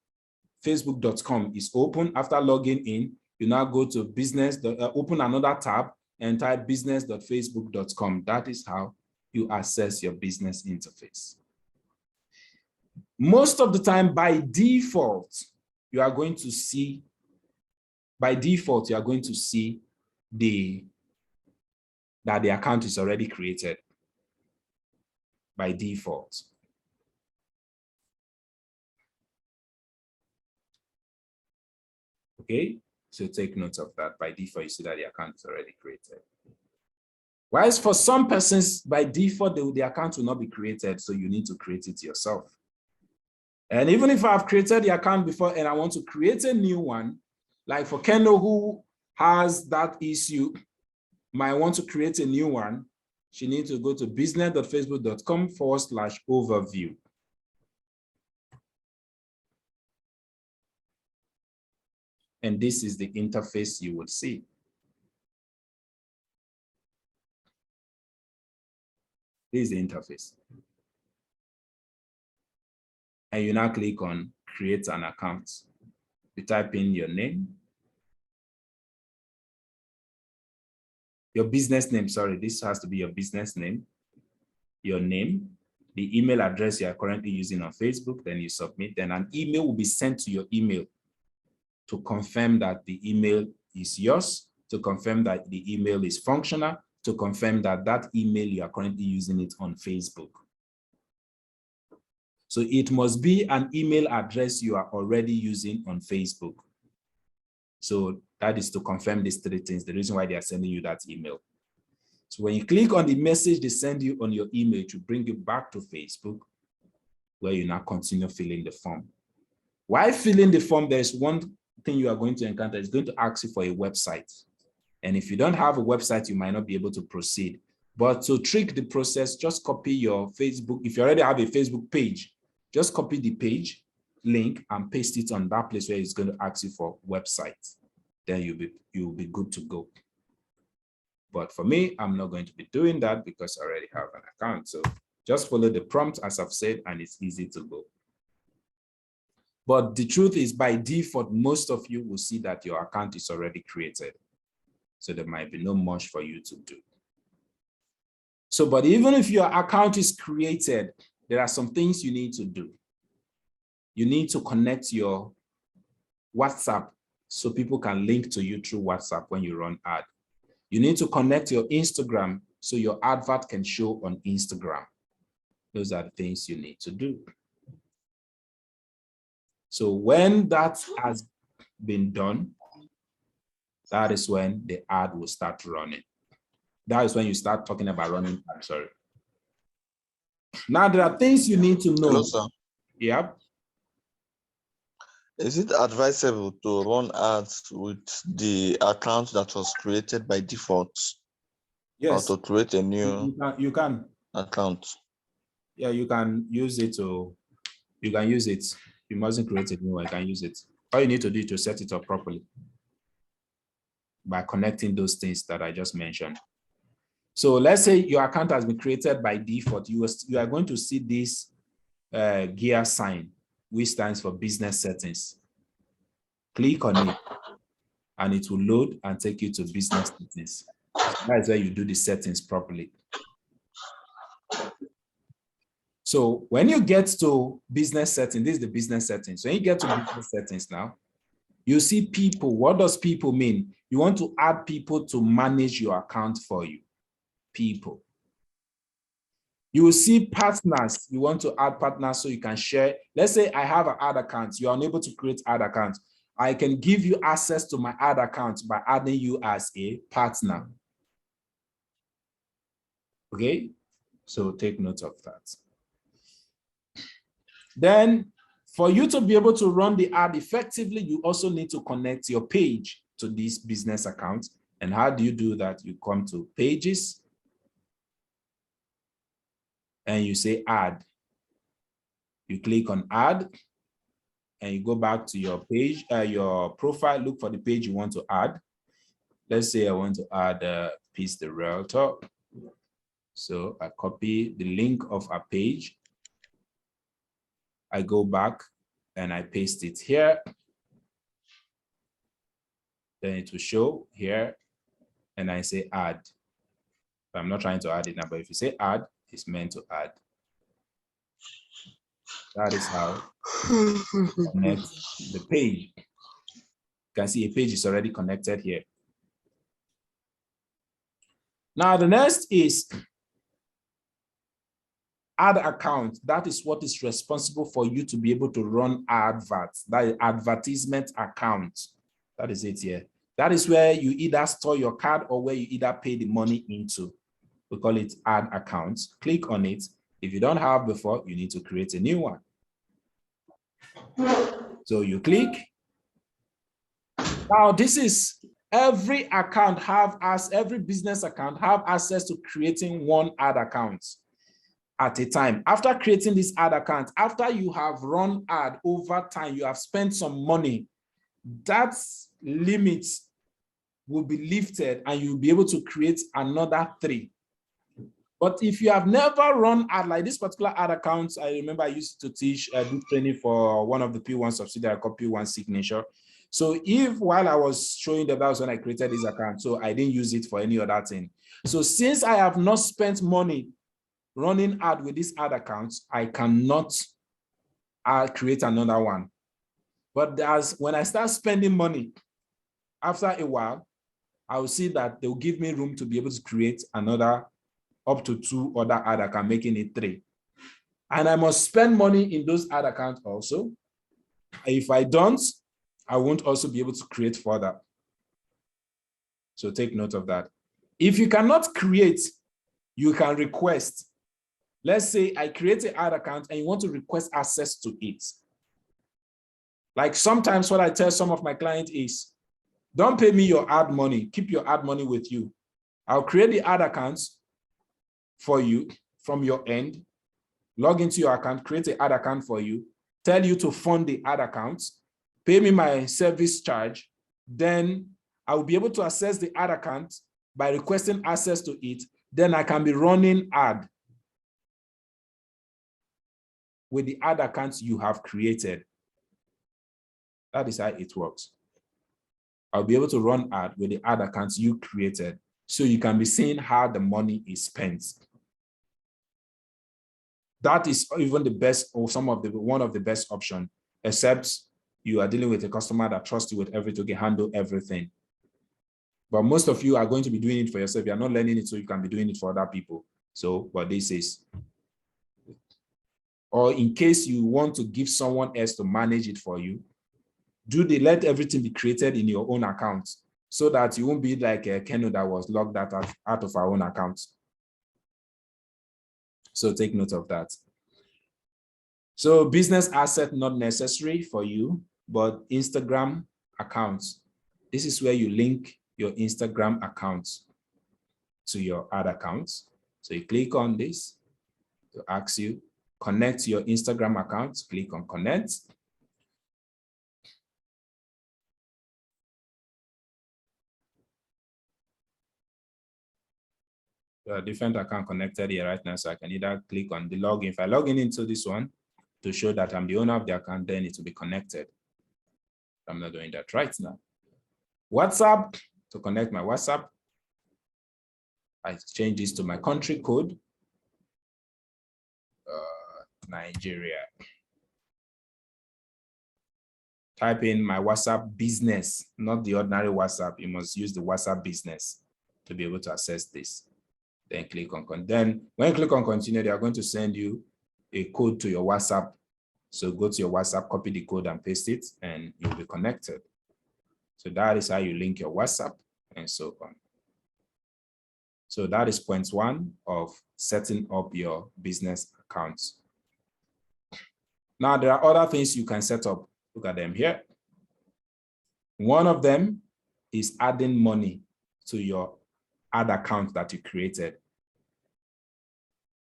facebook.com, is open. After logging in, you now go to business, open another tab and type business.facebook.com. That is how you access your business interface. Most of the time, by default, you are going to see that the account is already created by default. Okay, so take note of that. By default, you see that the account is already created. Whereas for some persons, by default, the account will not be created, so you need to create it yourself. And even if I've created the account before and I want to create a new one, like for Kendo, who has that issue, might want to create a new one, she needs to go to business.facebook.com/overview. And this is the interface you would see. This is the interface. And you now click on create an account. You type in your name, your business name, sorry, this has to be your business name, your name, the email address you are currently using on Facebook, then you submit, then an email will be sent to your email to confirm that the email is yours, to confirm that the email is functional, to confirm that that email you are currently using it on Facebook. So it must be an email address you are already using on Facebook. So that is to confirm these 3 things, the reason why they are sending you that email. So when you click on the message they send you on your email to bring you back to Facebook, where you now continue filling the form. While filling the form, there's one thing you are going to encounter. It's going to ask you for a website. And if you don't have a website, you might not be able to proceed. But to trick the process, just copy your Facebook. If you already have a Facebook page, just copy the page link and paste it on that place where it's going to ask you for website. Then you'll be good to go. But for me, I'm not going to be doing that because I already have an account. So just follow the prompt as I've said, and it's easy to go. But the truth is, by default, most of you will see that your account is already created. So there might be no much for you to do. So, but even if your account is created, there are some things you need to do. You need to connect your WhatsApp so people can link to you through WhatsApp when you run ad. You need to connect your Instagram so your advert can show on Instagram. Those are the things you need to do. So when that has been done, that is when the ad will start running. That is when you start talking about running ad, sorry. Now there are things you need to know. Hello, sir. Yep. Is it advisable to run ads with the account that was created by default? Yes. Or to create a new you can. account? Yeah, you can use it to, you can use it. You mustn't create a new one, you can use it. All you need to do is to set it up properly by connecting those things that I just mentioned. So let's say your account has been created by default. You are going to see this gear sign, which stands for business settings. Click on it and it will load and take you to business settings. That is where you do the settings properly. So when you get to business settings, this is the business settings. When you get to business settings now, you see people. What does people mean? You want to add people to manage your account for you. People. You will see partners. You want to add partners so you can share. Let's say I have an ad account. You are unable to create ad account. I can give you access to my ad account by adding you as a partner. Okay, so take note of that. Then for you to be able to run the ad effectively, you also need to connect your page to this business account. And how do you do that? You come to pages and you say add. You click on add and you go back to your page, your profile, look for the page you want to add. Let's say I want to add Peace the Realtor. So I copy the link of a page. I go back and I paste it here. Then it will show here and I say add. But I'm not trying to add it now, but if you say add, it's meant to add. That is how you connect the page. You can see a page is already connected here. Now the next is ad account. That is what is responsible for you to be able to run adverts. That is advertisement account. That is it here. That is where you either store your card or where you either pay the money into. We call it ad account. Click on it. If you don't have before, you need to create a new one. So you click. Now this is every account every business account have access to creating one ad account at a time. After creating this ad account, after you have run ad over time, you have spent some money, that limit will be lifted and you'll be able to create another 3. But if you have never run ad like this particular ad account, I remember I used to teach do training for one of the P1 subsidiary called P1 Signature. So if while I was showing that was when I created this account, so I didn't use it for any other thing. So since I have not spent money running ad with this ad account, I cannot create another one. But when I start spending money, after a while, I will see that they will give me room to be able to create another up to 2 other ad accounts, making it 3. And I must spend money in those ad accounts also. If I don't, I won't also be able to create further. So take note of that. If you cannot create, you can request. Let's say I create an ad account and you want to request access to it. Like sometimes what I tell some of my clients is, don't pay me your ad money, keep your ad money with you. I'll create the ad accounts for you from your end, log into your account, create an ad account for you, tell you to fund the ad accounts, pay me my service charge, then I will be able to access the ad account by requesting access to it. Then I can be running ad with the ad accounts you have created. That is how it works. I'll be able to run ad with the ad accounts you created, so you can be seeing how the money is spent. That is even the best, or one of the best options, except you are dealing with a customer that trusts you with everything, to handle everything. But most of you are going to be doing it for yourself. You are not learning it so you can be doing it for other people. So what this is, or in case you want to give someone else to manage it for you, let everything be created in your own account so that you won't be like a Keno that was logged out of our own account. So take note of that. So business asset, not necessary for you, but Instagram accounts. This is where you link your Instagram accounts to your ad accounts. So you click on this to ask you connect your Instagram account, click on connect. There are different accounts connected here right now, so I can either click on the login. If I log in into this one to show that I'm the owner of the account, then it will be connected. I'm not doing that right now. WhatsApp, to connect my WhatsApp, I change this to my country code, Nigeria. Type in my WhatsApp business, not the ordinary WhatsApp. You must use the WhatsApp business to be able to access this. Then click on, then when you click on continue, they are going to send you a code to your WhatsApp. So go to your WhatsApp, copy the code and paste it, and you'll be connected. So that is how you link your WhatsApp and so on. So that is point one of setting up your business accounts. Now there are other things you can set up. Look at them here. One of them is adding money to your ad account that you created.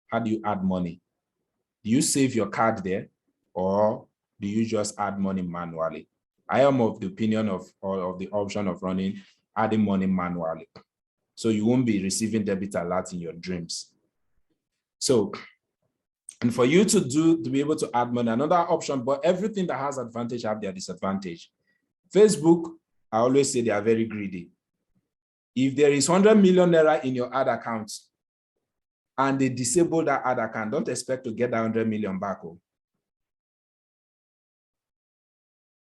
How do you add money? Do you save your card there, or do you just add money manually? I am of the opinion of the option of adding money manually. So you won't be receiving debit alert in your dreams. So, and for you to be able to add money, another option, but everything that has advantage have their disadvantage. Facebook, I always say they are very greedy. If there is 100 million naira in your ad account and they disable that ad account, don't expect to get that 100 million back.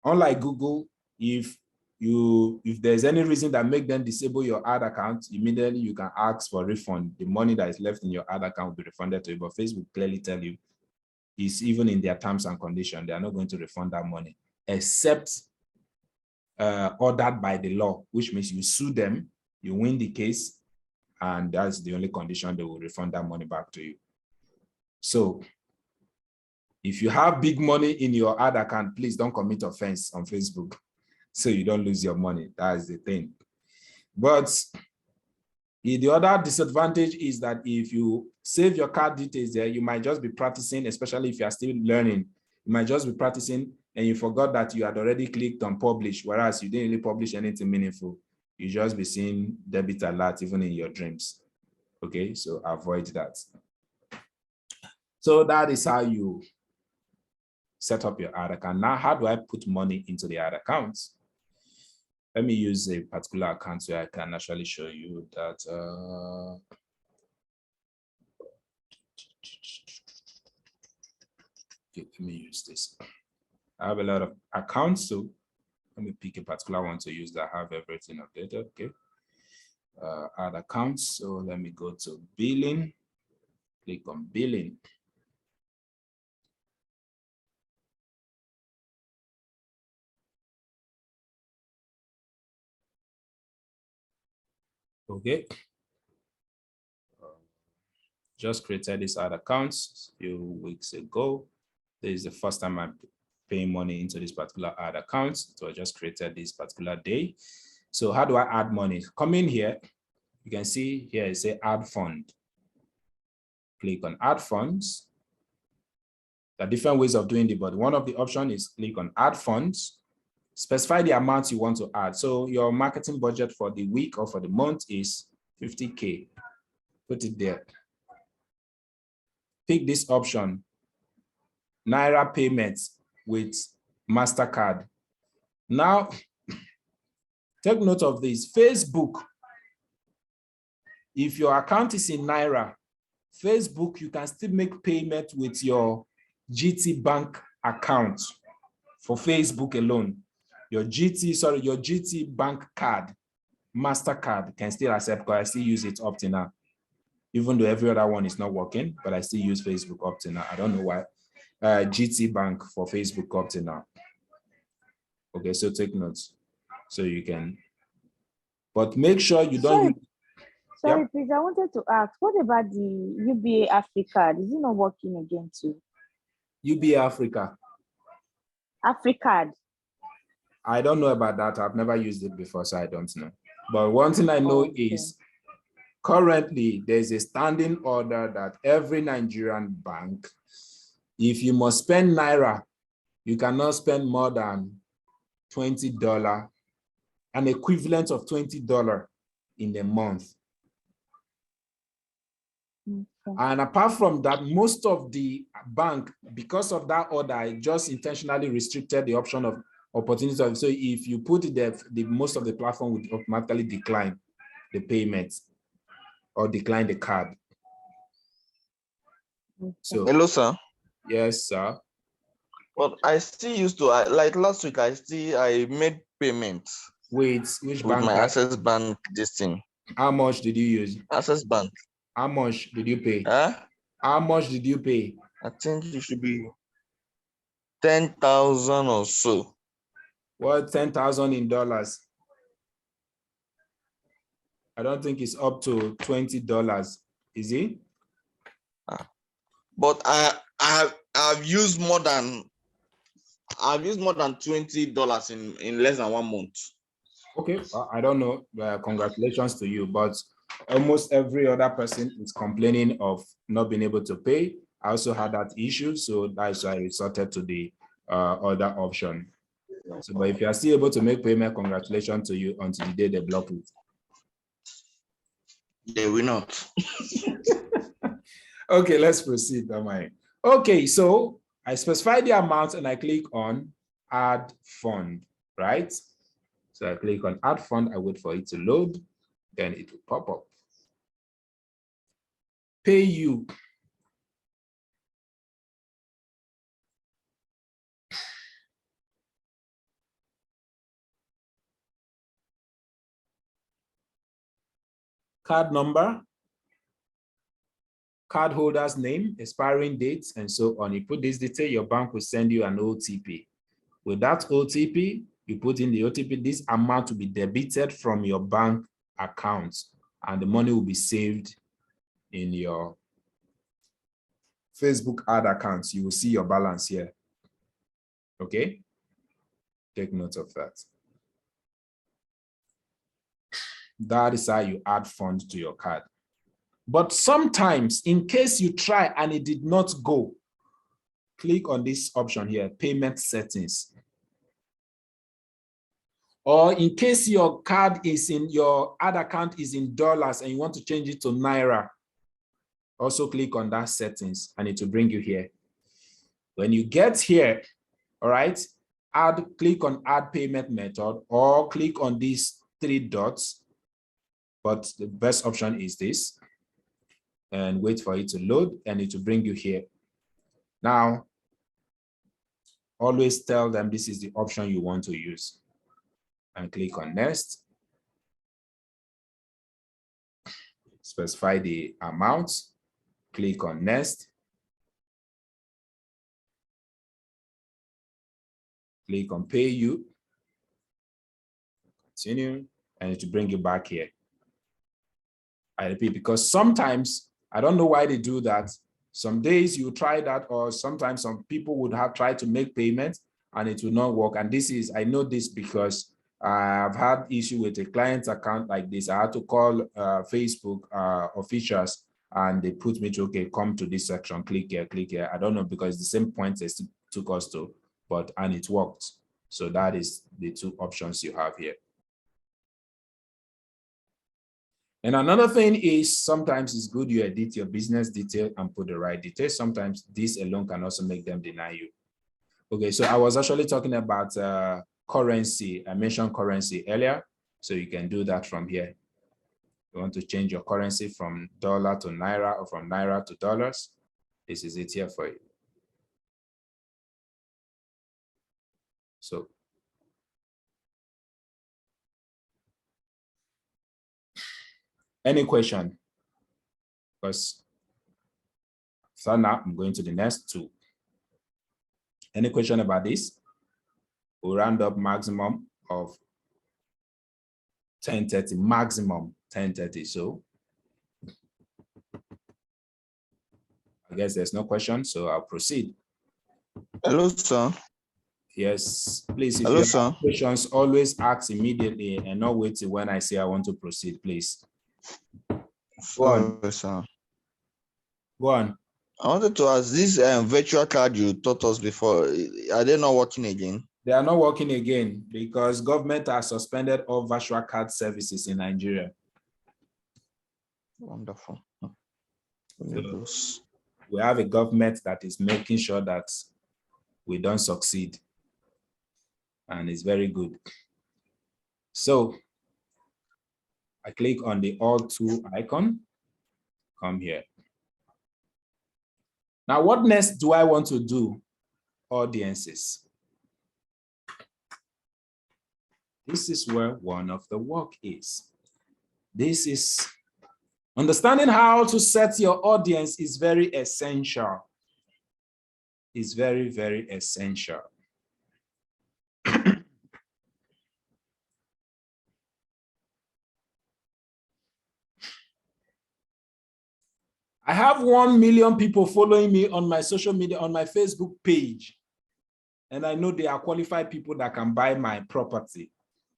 Unlike Google, if there's any reason that make them disable your ad account, immediately you can ask for a refund. The money that is left in your ad account will be refunded to you. But Facebook clearly tell you, it's even in their terms and conditions, they are not going to refund that money, except ordered by the law, which means you sue them, you win the case, and that's the only condition they will refund that money back to you. So if you have big money in your ad account, please don't commit offense on Facebook so you don't lose your money. That's the thing. But the other disadvantage is that if you save your card details there, you might just be practicing, especially if you are still learning. You might just be practicing and you forgot that you had already clicked on publish, whereas you didn't really publish anything meaningful. You just be seeing debit alert even in your dreams. Okay, so avoid that. So that is how you set up your ad account. Now, how do I put money into the ad account? Let me use a particular account where I can actually show you that. Okay, let me use this. I have a lot of accounts, so let me pick a particular one to use that have everything updated. Okay, add accounts. So let me go to billing. Click on billing. Okay. Just created this ad accounts a few weeks ago. This is the first time I'm paying money into this particular ad account. So I just created this particular day. So how do I add money? Come in here. You can see here it says add fund. Click on add funds. There are different ways of doing it, but one of the options is click on add funds. Specify the amount you want to add. So your marketing budget for the week or for the month is 50K. Put it there. Pick this option, Naira payments with MasterCard. Now, take note of this. Facebook, if your account is in Naira, Facebook, you can still make payment with your GT Bank account for Facebook alone. Your GT Bank card, MasterCard can still accept, because I still use it up to now. Even though every other one is not working, but I still use Facebook up to now. I don't know why. GT Bank for Facebook up to now. Okay, so take notes. So you can, but make sure you don't. Sorry, Yep. please, I wanted to ask, what about the UBA Africa? Is it not working again too? UBA Africa. Africa. I don't know about that. I've never used it before, so I don't know. But one thing I know is currently there's a standing order that every Nigerian bank If you must spend Naira, you cannot spend more than $20, an equivalent of $20 in a month. Okay. And apart from that, most of the bank, because of that order, it just intentionally restricted the option of opportunity. So if you put it there, most of the platform would automatically decline the payment or decline the card. So Hello, sir. yes, sir. But I still used to, like last week, I made payments Wait, which with bank? my Access Bank this thing. How much did you use? Access Bank. How much did you pay? Huh? How much did you pay? I think it should be 10,000 or so. Well, 10,000 in dollars. I don't think it's up to $20. Is it? But I've used more than $20 in less than 1 month. Okay, I don't know. Congratulations to you, but almost every other person is complaining of not being able to pay. I also had that issue, so that's why I resorted to the other option. So, but if you are still able to make payment, congratulations to you until the day they block it. They will not. Okay, let's proceed. Okay, so I specify the amount and I click on add fund, right? So I click on add fund, I wait for it to load, then it will pop up. Pay you. Card number, card holder's name, expiring dates, and so on. You put this detail, your bank will send you an OTP. With that OTP, you put in the OTP, this amount will be debited from your bank account and the money will be saved in your Facebook ad accounts. You will see your balance here. Okay? Take note of that. That is how you add funds to your card. But sometimes, in case you try and it did not go, click on this option here, payment settings. Or in case your card is in your ad account is in dollars and you want to change it to Naira, also click on that settings and it will bring you here. When you get here, all right, click on add payment method or click on these 3 dots. But the best option is this. And wait for it to load and it will bring you here. Now, always tell them this is the option you want to use. And click on next. Specify the amount. Click on next. Click on pay you. Continue, and it will bring you back here. I repeat, because sometimes, I don't know why they do that. Some days you try that, or sometimes some people would have tried to make payments and it will not work. And this is, I know this because I've had issue with a client's account like this. I had to call Facebook officials and they put me to, okay, come to this section, click here, click here. I don't know, because the same point they took us to, and it worked. So that is the 2 options you have here. And another thing is sometimes it's good you edit your business detail and put the right details. Sometimes this alone can also make them deny you. Okay, so I was actually talking about currency. I mentioned currency earlier, so you can do that from here. You want to change your currency from dollar to Naira or from Naira to dollars. This is it here for you. So any question? Because so now I'm going to the next 2. Any question about this? We'll round up maximum of 10:30, maximum 10:30. So I guess there's no question, so I'll proceed. Hello, sir. Yes, please, if Hello, you sir. have questions, always ask immediately and not wait till when I say I want to proceed, please. Go on. Sorry, sir. Go on. I wanted to ask, this virtual card you taught us before, are they not working again? They are not working again because government has suspended all virtual card services in Nigeria. Wonderful. So we have a government that is making sure that we don't succeed. And it's very good. So I click on the all tool icon, come here. Now, what next do I want to do? Audiences. This is where one of the work is. This is understanding how to set your audience is very essential. It's very, very essential. I have 1 million people following me on my social media, on my Facebook page. And I know they are qualified people that can buy my property.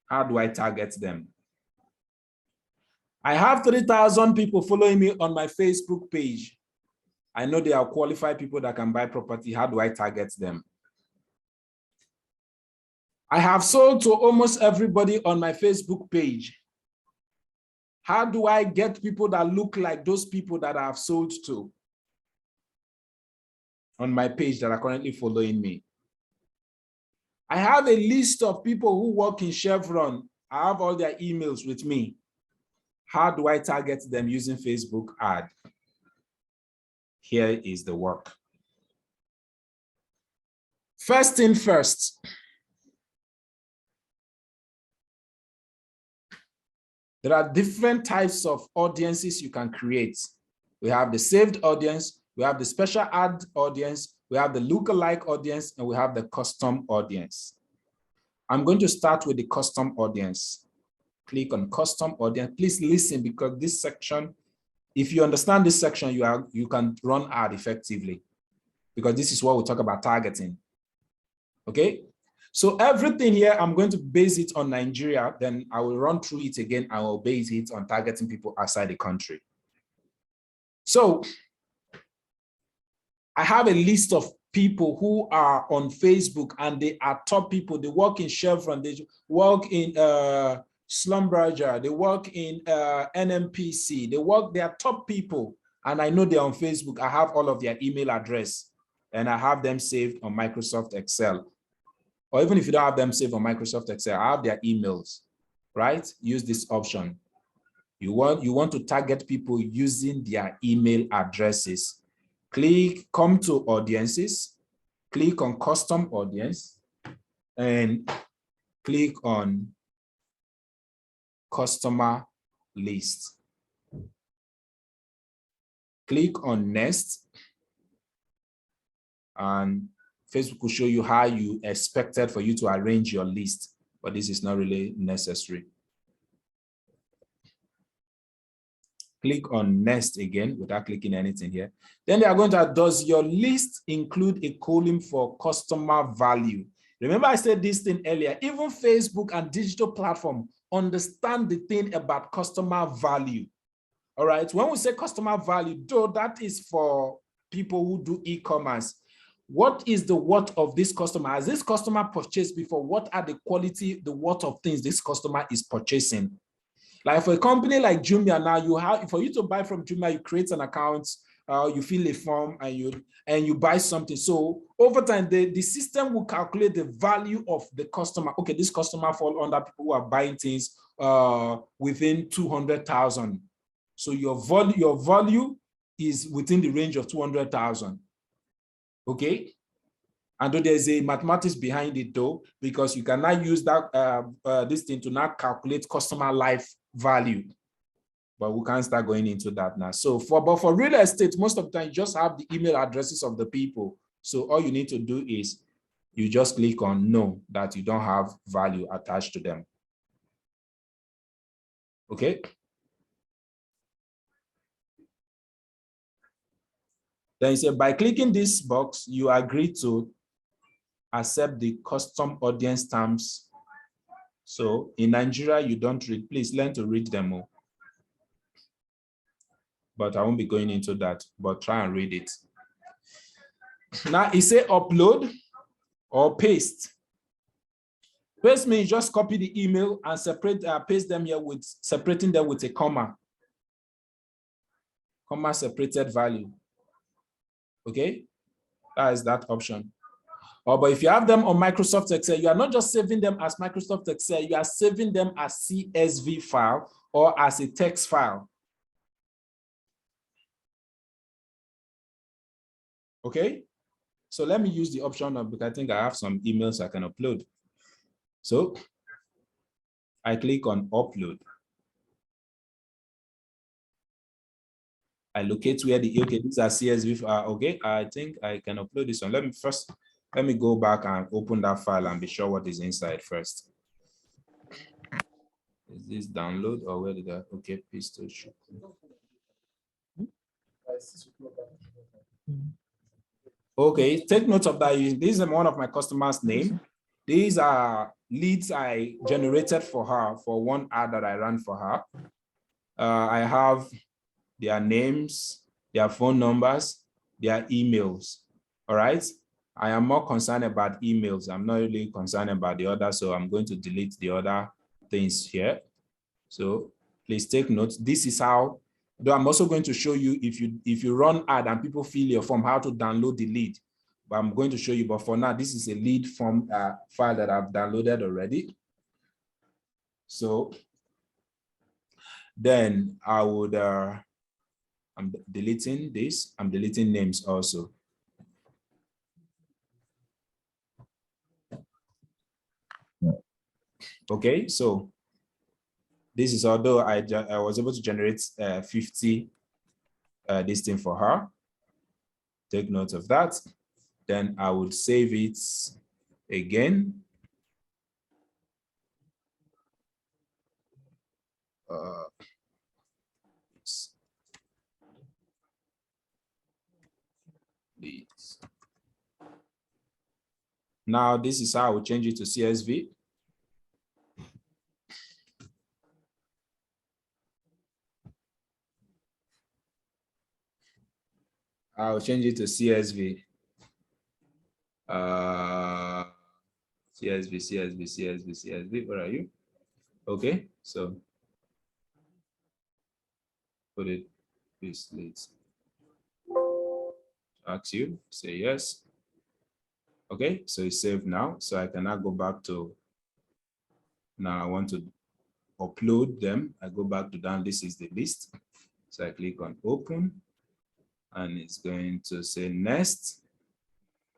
How do I target them? I have 3,000 people following me on my Facebook page. I know they are qualified people that can buy property. How do I target them? I have sold to almost everybody on my Facebook page. How do I get people that look like those people that I have sold to on my page that are currently following me? I have a list of people who work in Chevron. I have all their emails with me. How do I target them using Facebook ad? Here is the work. First thing first. There are different types of audiences you can create. We have the saved audience, we have the special ad audience, we have the lookalike audience, and we have the custom audience. I'm going to start with the custom audience. Click on custom audience. Please listen, because this section, if you understand this section, you can run ad effectively, because this is what we talk about targeting. Okay? So everything here, I'm going to base it on Nigeria, then I will run through it again. I will base it on targeting people outside the country. So I have a list of people who are on Facebook and they are top people. They work in Chevron, they work in Schlumberger, they work in NMPC, they are top people. And I know they're on Facebook. I have all of their email address and I have them saved on Microsoft Excel. Or even if you don't have them saved on Microsoft Excel, I have their emails, right? Use this option. You want to target people using their email addresses. Come to audiences, click on custom audience, and click on customer list. Click on next, and Facebook will show you how you expected for you to arrange your list, but this is not really necessary. Click on next again without clicking anything here. Then they are going to, does your list include a column for customer value? Remember I said this thing earlier, even Facebook and digital platform understand the thing about customer value. All right, when we say customer value, though that is for people who do e-commerce, what is the worth of this customer? Has this customer purchased before? What are the quality, the worth of things this customer is purchasing? Like for a company like Jumia now, for you to buy from Jumia, you create an account, you fill a form, and you buy something. So over time, the system will calculate the value of the customer. Okay, this customer fall under people who are buying things within 200,000. So your value is within the range of 200,000. Okay, and though there's a mathematics behind it though, because you cannot use that this thing to now calculate customer life value, but we can't start going into that now. So for real estate, most of the time you just have the email addresses of the people. So all you need to do is you just click on no, that you don't have value attached to them. Okay. Then you say, by clicking this box, you agree to accept the custom audience terms. So in Nigeria, you don't read, please learn to read them all. But I won't be going into that, but try and read it. Now it say upload or paste. Paste means just copy the email and paste them here with separating them with a comma separated value. Okay, that is that option. But if you have them on Microsoft Excel, you are not just saving them as Microsoft Excel, you are saving them as CSV file or as a text file. Okay, so let me use the option of, because I think I have some emails I can upload. So I click on upload. I locate where the, okay, these are CSV. Okay, I think I can upload this one. Let me go back and open that file and be sure what is inside first. Is this download or where did I, okay, pistol shoot. Okay, take note of that. This is one of my customers' name. These are leads I generated for her for one ad that I ran for her. I have their names, their phone numbers, their emails. All right. I am more concerned about emails. I'm not really concerned about the other, so I'm going to delete the other things here. So please take note. This is how, though I'm also going to show you if you run ad and people fill your form, how to download the lead. But I'm going to show you, but for now, this is a lead form file that I've downloaded already. So then I would, I'm deleting this. I'm deleting names also. Okay, so this is, although I was able to generate 50 this thing for her. Take note of that. Then I would save it again. Now this is how I will change it to CSV. I'll change it to CSV. CSV, where are you? Okay, so put it, please, let's ask you, say yes. Okay, so it's saved now. So I can now go back to, now I want to upload them. I go back to down, this is the list. So I click on open and it's going to say next.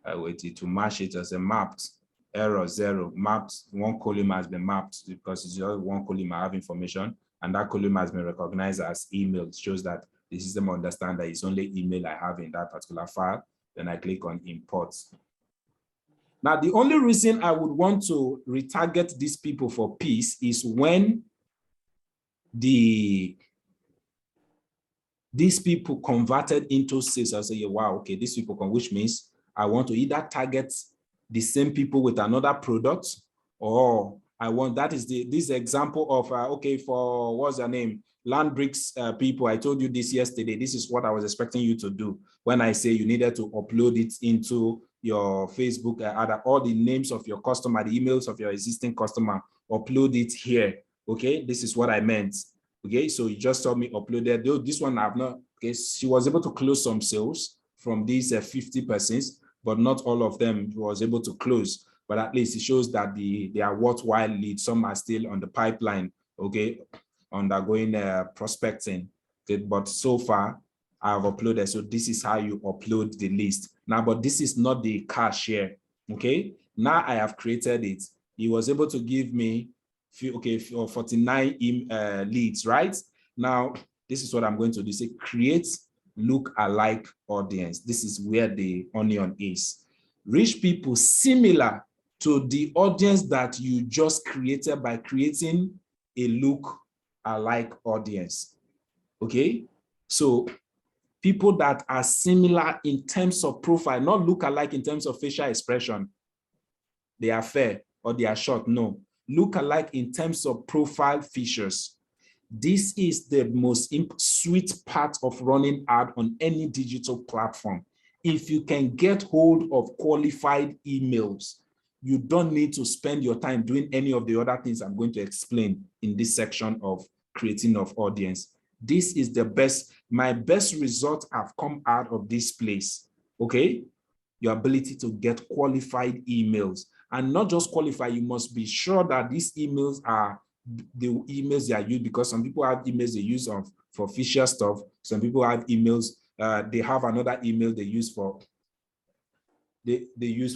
I waited to match it as a mapped error 0 mapped. One column has been mapped because it's just one column I have information, and that column has been recognized as email. It shows that the system understands that it's only email I have in that particular file. Then I click on import. Now, the only reason I would want to retarget these people for peace is when these people converted into sales. I'll say, yeah, wow, okay, these people come, which means I want to either target the same people with another product, or I want, that is this example of, okay, for what's their name? Landbricks people, I told you this yesterday. This is what I was expecting you to do when I say you needed to upload it into your Facebook, all the names of your customer, the emails of your existing customer, upload it here. Okay, this is what I meant. Okay, so you just saw me uploaded. Though this one I've not, okay, she was able to close some sales from these 50%, but not all of them was able to close. But at least it shows that they are worthwhile leads. Some are still on the pipeline, okay, undergoing prospecting. Okay, but so far I've uploaded. So this is how you upload the list. Now, but this is not the cashier, okay? Now I have created it. He was able to give me, okay, 49 leads, right? Now, this is what I'm going to do. Say create look-alike audience. This is where the onion is. Reach people similar to the audience that you just created by creating a look-alike audience. Okay, so people that are similar in terms of profile, not look-alike in terms of facial expression. They are fair or they are short. No, look-alike in terms of profile features. This is the most sweet part of running ad on any digital platform. If you can get hold of qualified emails, you don't need to spend your time doing any of the other things I'm going to explain in this section of creating of audience. This is the best, my best result have come out of this place, okay? Your ability to get qualified emails, and not just qualified, you must be sure that these emails are the emails they are used, because some people have emails they use for official stuff. Some people have emails, they have another email they use for, they use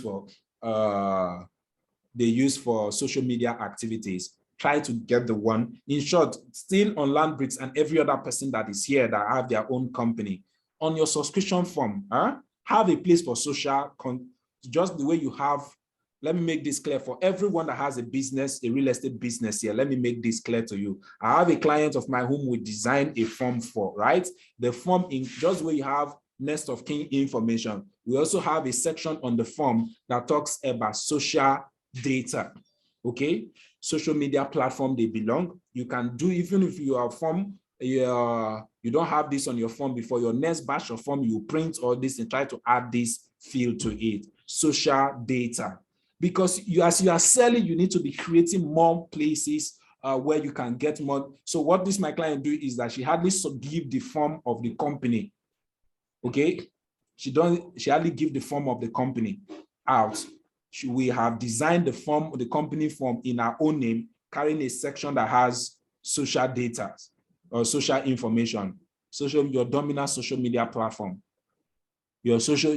for social media activities. Try to get the one. In short, still on LandBricks and every other person that is here that have their own company, on your subscription form, have a place for social, just the way you have. Let me make this clear for everyone that has a business, a real estate business here. Let me make this clear to you. I have a client of mine whom we design a form for, right? The form, in just where you have next of kin information, we also have a section on the form that talks about social data, okay? Social media platform they belong. You can do, even if you are form, you don't have this on your form before, your next batch of form, you print all this and try to add this field to it, social data. Because as you are selling, you need to be creating more places where you can get more. So what this my client do is that she hardly give the form of the company, okay? She hardly give the form of the company out. We have designed the form, the company form in our own name, carrying a section that has social data or social information, your dominant social media platform, the social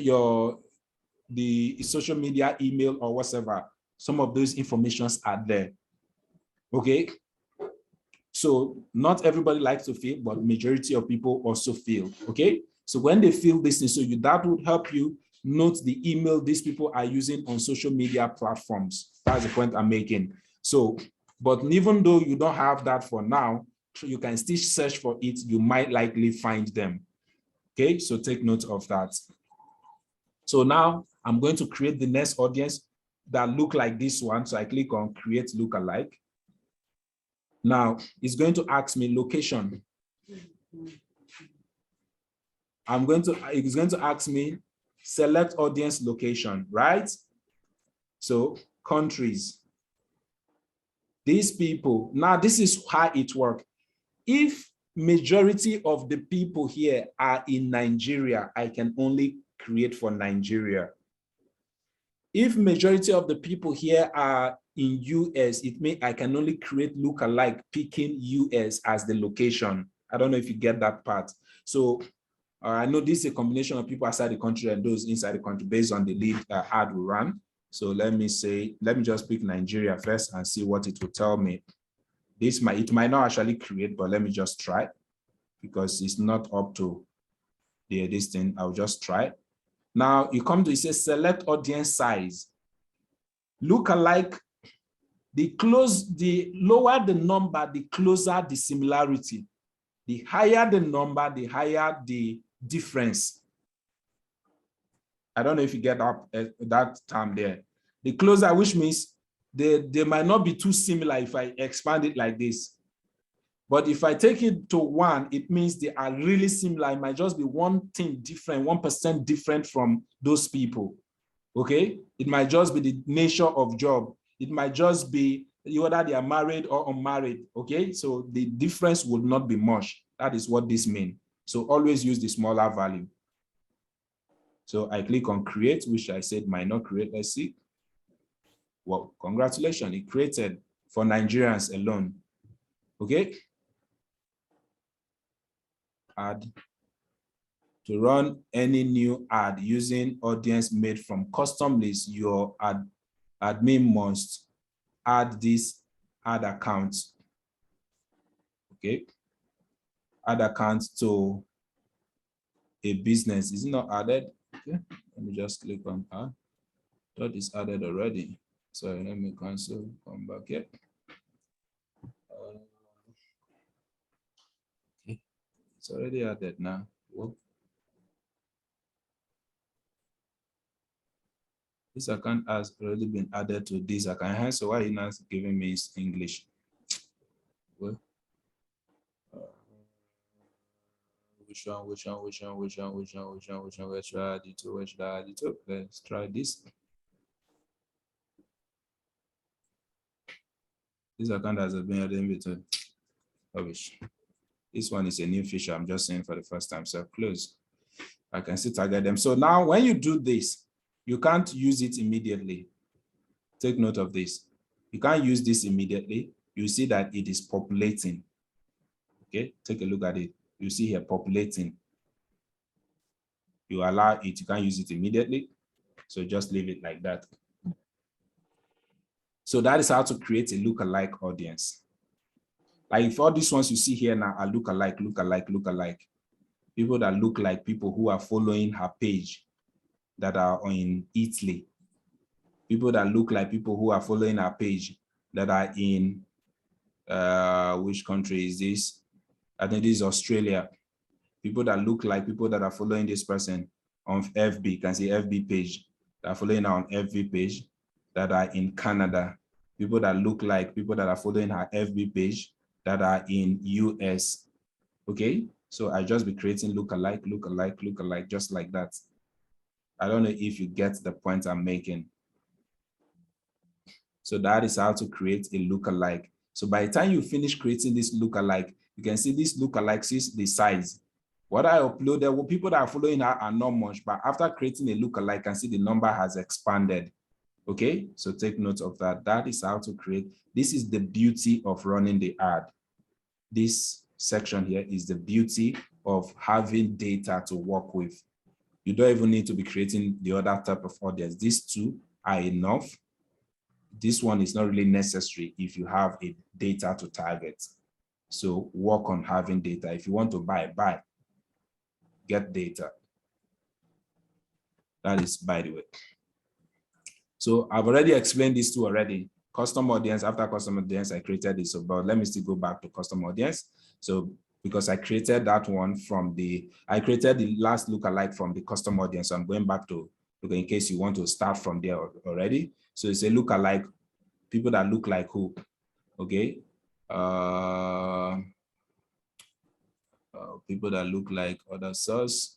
media email or whatever. Some of those informations are there, okay? So not everybody likes to fill, but majority of people also fill, okay? So when they fill this thing, that would help you note the email these people are using on social media platforms. That's the point I'm making. So, but even though you don't have that for now, you can still search for it. You might likely find them. Okay, so take note of that. So now I'm going to create the next audience that look like this one. So I click on create lookalike. Now it's going to ask me location. It's going to ask me select audience location, right? So countries. These people, now this is how it works. If majority of the people here are in Nigeria, I can only create for Nigeria. If majority of the people here are in US, I can only create lookalike picking US as the location. I don't know if you get that part. So I know this is a combination of people outside the country and those inside the country based on the lead ad we run. So let me just pick Nigeria first and see what it will tell me. It might not actually create, but let me just try because it's not up to this thing. I'll just try. Now you come to, it says select audience size. Lookalike, the lower the number, the closer the similarity. The higher the number, the higher the difference. I don't know if you get that term there. The closer, which means they might not be too similar if I expand it like this. But if I take it to 1, it means they are really similar. It might just be one thing different, 1% different from those people. Okay? It might just be the nature of job. It might just be whether they are married or unmarried. Okay? So the difference would not be much. That is what this means. So always use the smaller value. So I click on create, which I said might not create. Let's see. Well, congratulations. It created for Nigerians alone. Okay. Add. To run any new ad using audience made from custom list, your admin must add this ad account. Okay. Add account to a business. Is it not added? Okay. Let me just click on add. That is added already. So let me cancel, come back here. Okay. It's already added now. Whoa. This account has already been added to this account. So why are you not giving me English? Well, Where should I add it to? Where should I add it to? Let's try this. This account has been added in between. Rubbish. This one is a new feature. I'm just saying for the first time. So close. I can still target them. So now when you do this, you can't use it immediately. Take note of this. You can't use this immediately. You see that it is populating. Okay, take a look at it. You see here populating. You allow it, you can't use it immediately. So just leave it like that. So that is how to create a lookalike audience. Like if all these ones you see here now are lookalike. People that look like people who are following her page that are in Italy. People that look like people who are following her page that are in, which country is this? I think this is Australia. People that look like people that are following this person on FB, you can see FB page, that are following her on FB page that are in Canada. People that look like people that are following her FB page that are in US. Okay, so I just be creating lookalike, just like that. I don't know if you get the point I'm making. So that is how to create a lookalike. So by the time you finish creating this lookalike, you can see this lookalike, see the size. What I uploaded, well, people that are following her are not much, but after creating a lookalike, you can see the number has expanded. Okay, so take note of that. That is how to create. This is the beauty of running the ad. This section here is the beauty of having data to work with. You don't even need to be creating the other type of audience. These two are enough. This one is not really necessary if you have a data to target. So work on having data. If you want to buy, get data. That is by the way. So I've already explained these two already. Custom audience, after custom audience, I created this, but let me still go back to custom audience. So because I created that one from I created the last lookalike from the custom audience. So I'm going back to, in case you want to start from there already. So it's a lookalike, people that look like who, okay? People that look like other source,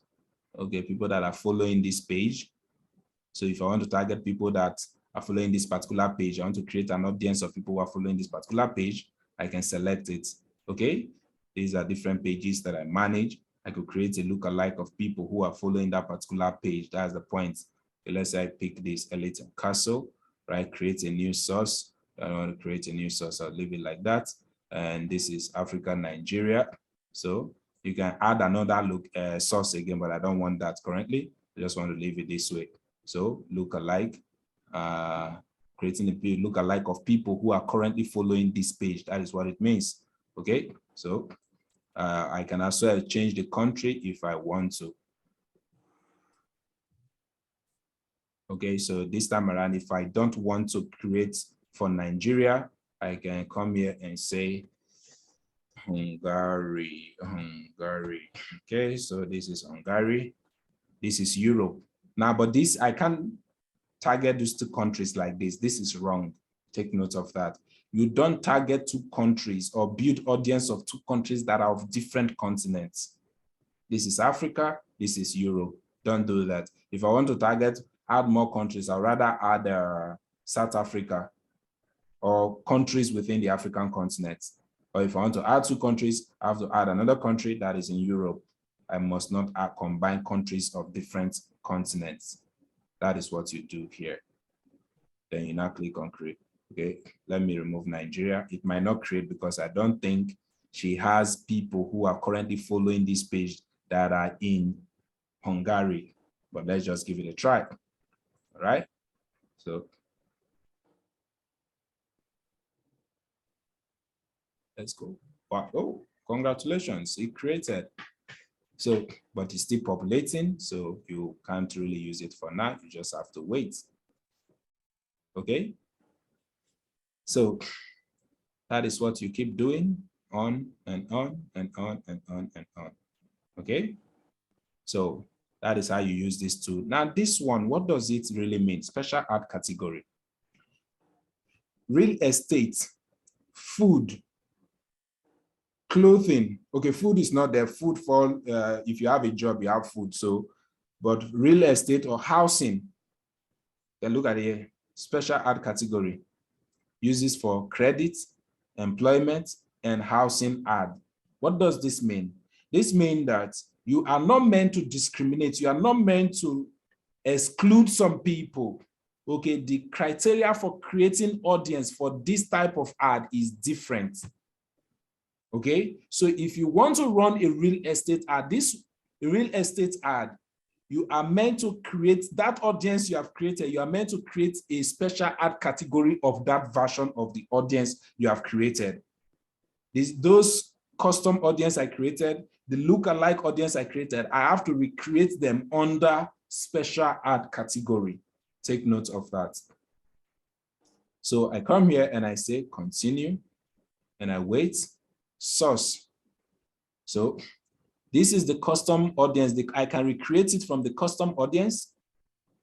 okay, people that are following this page. So if I want to target people that are following this particular page, I want to create an audience of people who are following this particular page, I can select it, okay? These are different pages that I manage. I could create a lookalike of people who are following that particular page. That's the point. Okay, let's say I pick this Elite Castle, right? Create a new source. I want to create a new source. I'll leave it like that. And this is Africa, Nigeria. So you can add another source again, but I don't want that currently. I just want to leave it this way. So lookalike, creating a lookalike of people who are currently following this page. That is what it means. Okay, so I can also change the country if I want to. Okay, so this time around, if I don't want to create for Nigeria, I can come here and say Hungary. Okay, so this is Hungary. This is Europe. Now, but this, I can't target these two countries like this. This is wrong. Take note of that. You don't target two countries or build audience of two countries that are of different continents. This is Africa, this is Europe. Don't do that. If I want to target, add more countries, I'd rather add South Africa or countries within the African continent. Or if I want to add two countries, I have to add another country that is in Europe. I must not combine countries of different continents. That is what you do here. Then you now click on create. Okay, let me remove Nigeria. It might not create because I don't think she has people who are currently following this page that are in Hungary. But let's just give it a try. All right. So let's go. Wow. Oh, congratulations, it created. So, but it's still populating, so you can't really use it for now. You just have to wait. Okay. So that is what you keep doing on and on and on and on and on. Okay. So that is how you use this tool. Now, this one, what does it really mean? Special ad category. Real estate, food, Clothing. Okay, food is not there. Food for if you have a job, you have food. So, but real estate or housing, then look at the special ad category. Uses for credit, employment, and housing ad. What does this mean? This means that you are not meant to discriminate. You are not meant to exclude some people. Okay, the criteria for creating audience for this type of ad is different. Okay, so if you want to run a real estate ad, this real estate ad, you are meant to create that audience you have created. You are meant to create a special ad category of that version of the audience you have created. Those custom audience I created, the lookalike audience I created, I have to recreate them under special ad category. Take note of that. So I come here and I say continue and I wait, source. So this is the custom audience. I can recreate it from the custom audience.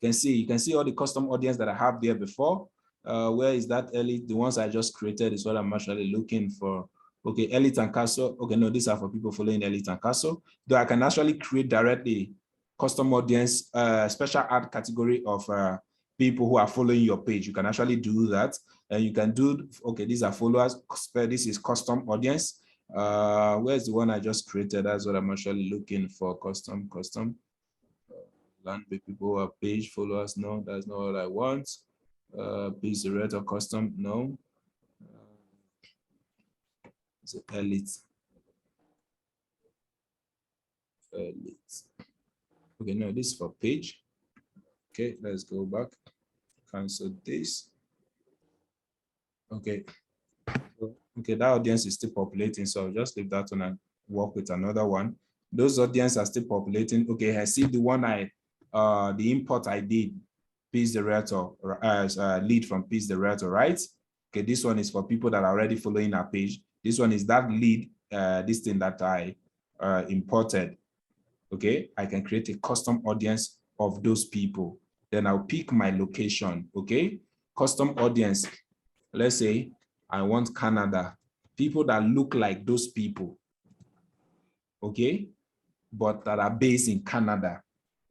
You can see all the custom audience that I have there before. Where is that elite? The ones I just created is what I'm actually looking for. Okay, Elite and Castle. Okay, no, these are for people following Elite and Castle. Though I can actually create directly custom audience, special ad category of people who are following your page. You can actually do that. And you can do, okay, these are followers. This is custom audience. Where's the one I just created? That's what I'm actually looking for. Custom. Land people who are page followers. No, that's not what I want. Page director custom. No. It's elite. Okay, no, this is for page. Okay, let's go back. Cancel this. Okay. Okay, that audience is still populating, so I'll just leave that one and work with another one. Those audiences are still populating. Okay, I see the one the import I did, Piece the Realtor, lead from Piece the Realtor, right? Okay, this one is for people that are already following our page. This one is that lead, this thing that I imported. Okay, I can create a custom audience of those people. Then I'll pick my location, okay? Custom audience, let's say I want Canada, people that look like those people, okay? But that are based in Canada.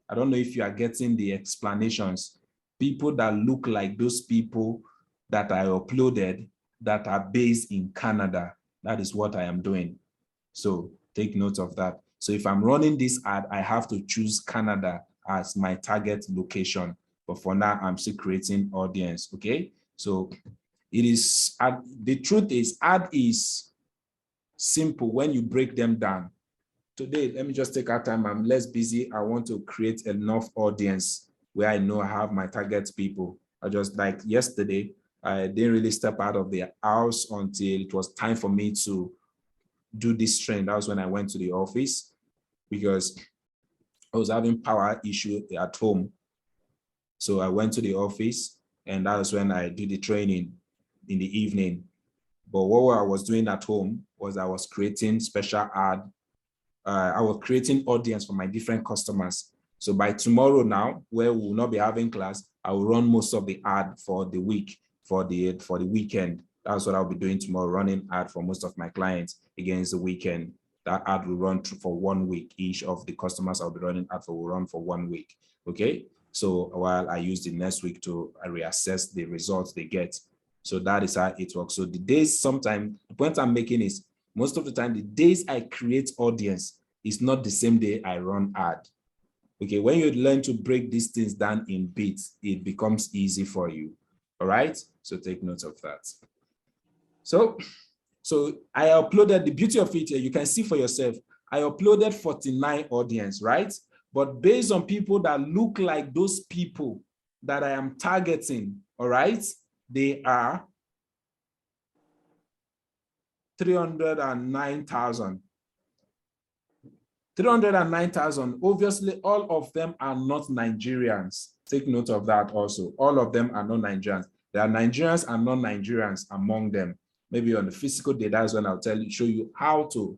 I don't know if you are getting the explanations. People that look like those people that I uploaded that are based in Canada. That is what I am doing. So take note of that. So if I'm running this ad, I have to choose Canada as my target location. But for now, I'm still creating audience, okay? So it is, the truth is, ad is simple when you break them down. Today, let me just take our time. I'm less busy. I want to create enough audience where I know I have my target people. I just, like yesterday, I didn't really step out of the house until it was time for me to do this training. That was when I went to the office because I was having power issue at home. So I went to the office and that was when I did the training in the evening. But what I was doing at home was I was creating special ad. I was creating audience for my different customers. So by tomorrow now, where we will not be having class, I will run most of the ad for the week, for the weekend. That's what I'll be doing tomorrow, running ad for most of my clients against the weekend. That ad will run for 1 week. Each of the customers I'll be running ad for will run for 1 week, okay? So while I use the next week to reassess the results they get. So that is how it works. So the days, sometimes, the point I'm making is, most of the time, the days I create audience is not the same day I run ad. Okay, when you learn to break these things down in bits, it becomes easy for you. All right, so take note of that. So I uploaded, the beauty of it, you can see for yourself, I uploaded 49 audience, right? But based on people that look like those people that I am targeting, all right, they are 309,000. 309,000. Obviously, all of them are not Nigerians. Take note of that also. All of them are not Nigerians. There are Nigerians and non-Nigerians among them. Maybe on the physical day, that's when I'll show you how to,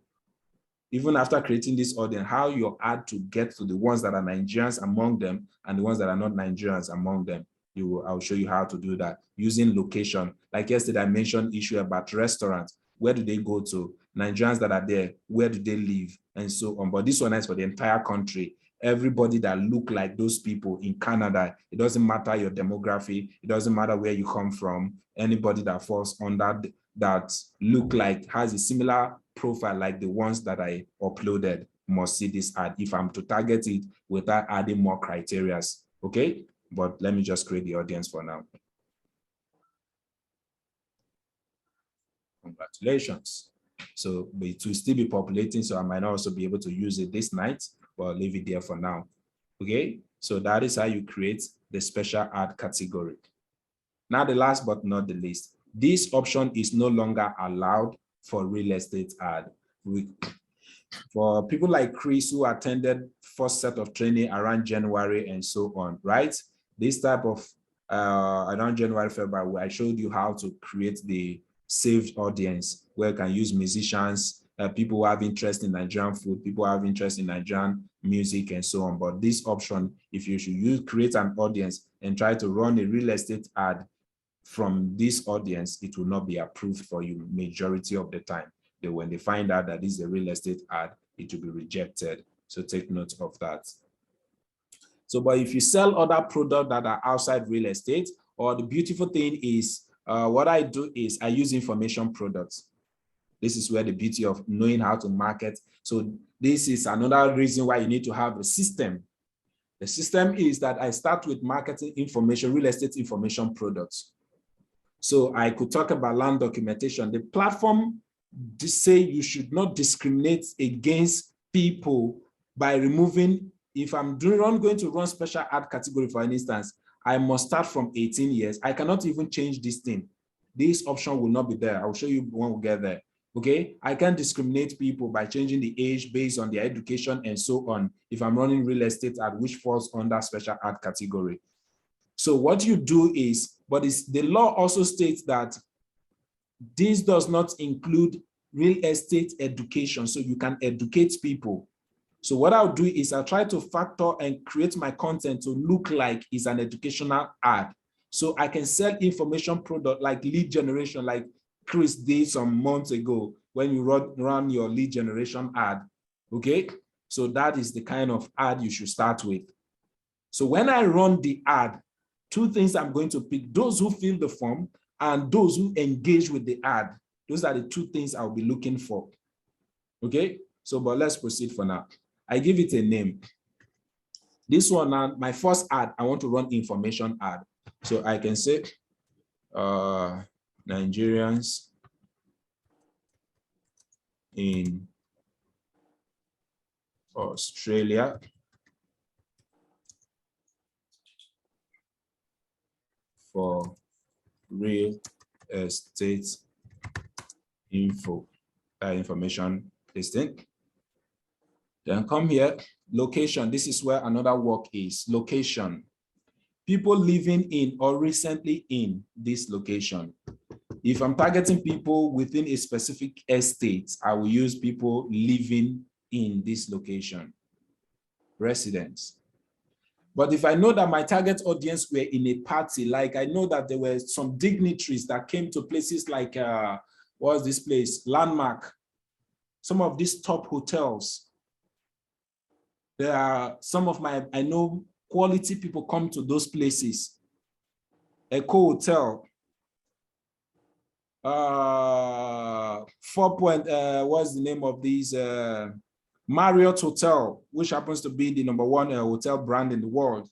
even after creating this audience, how your ad to get to the ones that are Nigerians among them and the ones that are not Nigerians among them. I'll show you how to do that using location. Like yesterday, I mentioned issue about restaurants. Where do they go to? Nigerians that are there, where do they live, and so on. But this one is for the entire country. Everybody that look like those people in Canada, it doesn't matter your demography, it doesn't matter where you come from, anybody that falls under that look like, has a similar profile like the ones that I uploaded must see this ad if I'm to target it without adding more criteria. Okay, but let me just create the audience for now. Congratulations. So it will still be populating, so I might not also be able to use it this night, but I'll leave it there for now. Okay, so that is how you create the special ad category. Now, the last but not the least, this option is no longer allowed for real estate ad. For people like Chris who attended first set of training around January and so on, right? This type of around January, February, I showed you how to create the saved audience where you can use musicians, people who have interest in Nigerian food, people who have interest in Nigerian music and so on. But this option, if you should create an audience and try to run a real estate ad from this audience, it will not be approved for you majority of the time. When they find out that this is a real estate ad, it will be rejected. So take note of that. So, but if you sell other products that are outside real estate, or the beautiful thing is, what I do is I use information products. This is where the beauty of knowing how to market. So this is another reason why you need to have a system. The system is that I start with marketing information, real estate information products. So I could talk about land documentation. The platform say you should not discriminate against people by removing, if I'm going to run special ad category, for instance, I must start from 18 years. I cannot even change this thing. This option will not be there. I'll show you when we get there. Okay, I can't discriminate people by changing the age based on their education and so on if I'm running real estate ad, which falls under special ad category. So what you do is, but the law also states that this does not include real estate education, so you can educate people. So what I'll do is I'll try to factor and create my content to look like it's an educational ad. So I can sell information product like lead generation, like Chris did some months ago when you run your lead generation ad. Okay, so that is the kind of ad you should start with. So when I run the ad, two things I'm going to pick: those who fill the form and those who engage with the ad. Those are the two things I'll be looking for. Okay, so but let's proceed for now. I give it a name. This one now, my first ad, I want to run information ad. So I can say Nigerians in Australia for real estate information listing. Then come here, location. This is where another work is. Location. People living in or recently in this location. If I'm targeting people within a specific estate, I will use people living in this location, residents. But if I know that my target audience were in a party, like I know that there were some dignitaries that came to places like, what was this place? Landmark, some of these top hotels. There are some of my, I know quality people come to those places. Echo Hotel, 4 what's the name of these? Marriott Hotel, which happens to be the #1 hotel brand in the world.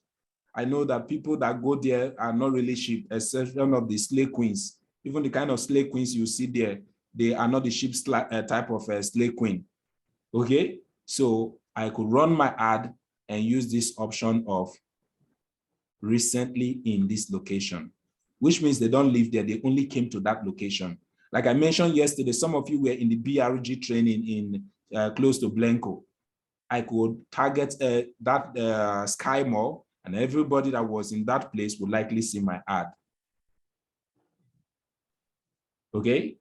I know that people that go there are not really cheap, exception of the slay queens. Even the kind of slay queens you see there, they are not the cheap type of slay queen. Okay, so I could run my ad and use this option of recently in this location, which means they don't live there, they only came to that location. Like I mentioned yesterday, some of you were in the BRG training in close to Blanco. I could target that Sky Mall, and everybody that was in that place would likely see my ad. Okay,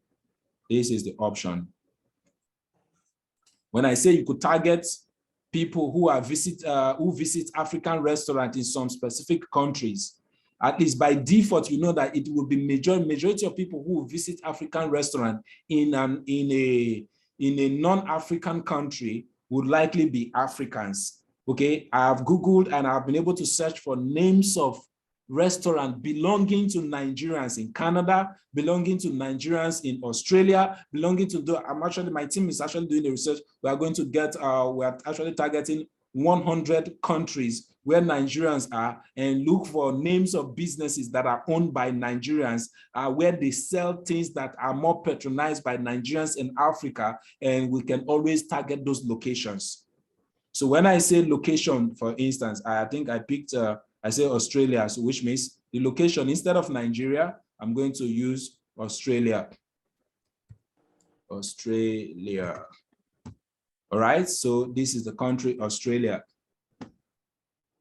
this is the option. When I say you could target people who visit African restaurants in some specific countries, at least by default, you know that it will be majority of people who visit African restaurant in in a non-African country would likely be Africans. Okay, I have Googled and I've been able to search for names of restaurants belonging to Nigerians in Canada, belonging to Nigerians in Australia, belonging to my team is actually doing the research. We are going to get, we're actually targeting 100 countries where Nigerians are and look for names of businesses that are owned by Nigerians, where they sell things that are more patronized by Nigerians in Africa, and we can always target those locations. So when I say location, for instance, I think I picked, I say Australia, so which means the location, instead of Nigeria, I'm going to use Australia. Australia. All right, so this is the country, Australia.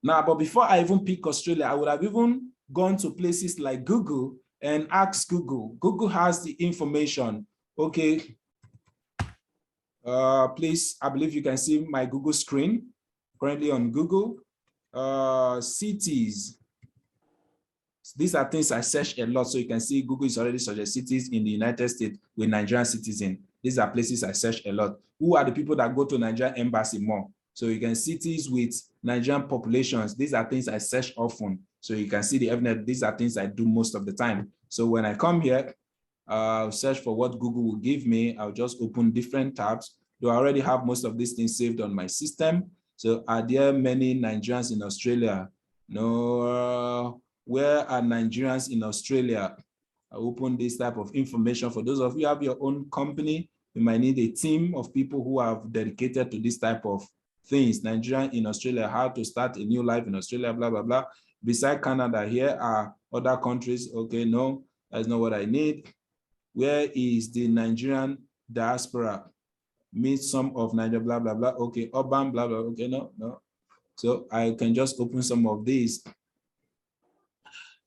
Now, but before I even pick Australia, I would have even gone to places like Google and asked Google. Google has the information. Okay, please, I believe you can see my Google screen currently on Google. Cities. These are things I search a lot, so you can see Google is already suggesting cities in the United States with Nigerian citizens. These are places I search a lot. Who are the people that go to Nigerian embassy more? So you can see cities with Nigerian populations. These are things I search often. So you can see the evidence. These are things I do most of the time. So when I come here, I'll search for what Google will give me. I'll just open different tabs. Do I already have most of these things saved on my system? So are there many Nigerians in Australia? No. Where are Nigerians in Australia? I open this type of information. For those of you who have your own company, you might need a team of people who have dedicated to this type of things. Nigerian in Australia, how to start a new life in Australia, blah, blah, blah. Beside Canada, here are other countries. Okay, no, that's not what I need. Where is the Nigerian diaspora? Meet some of Nigeria, blah, blah, blah. Okay, urban, blah, blah, okay, no. So I can just open some of these.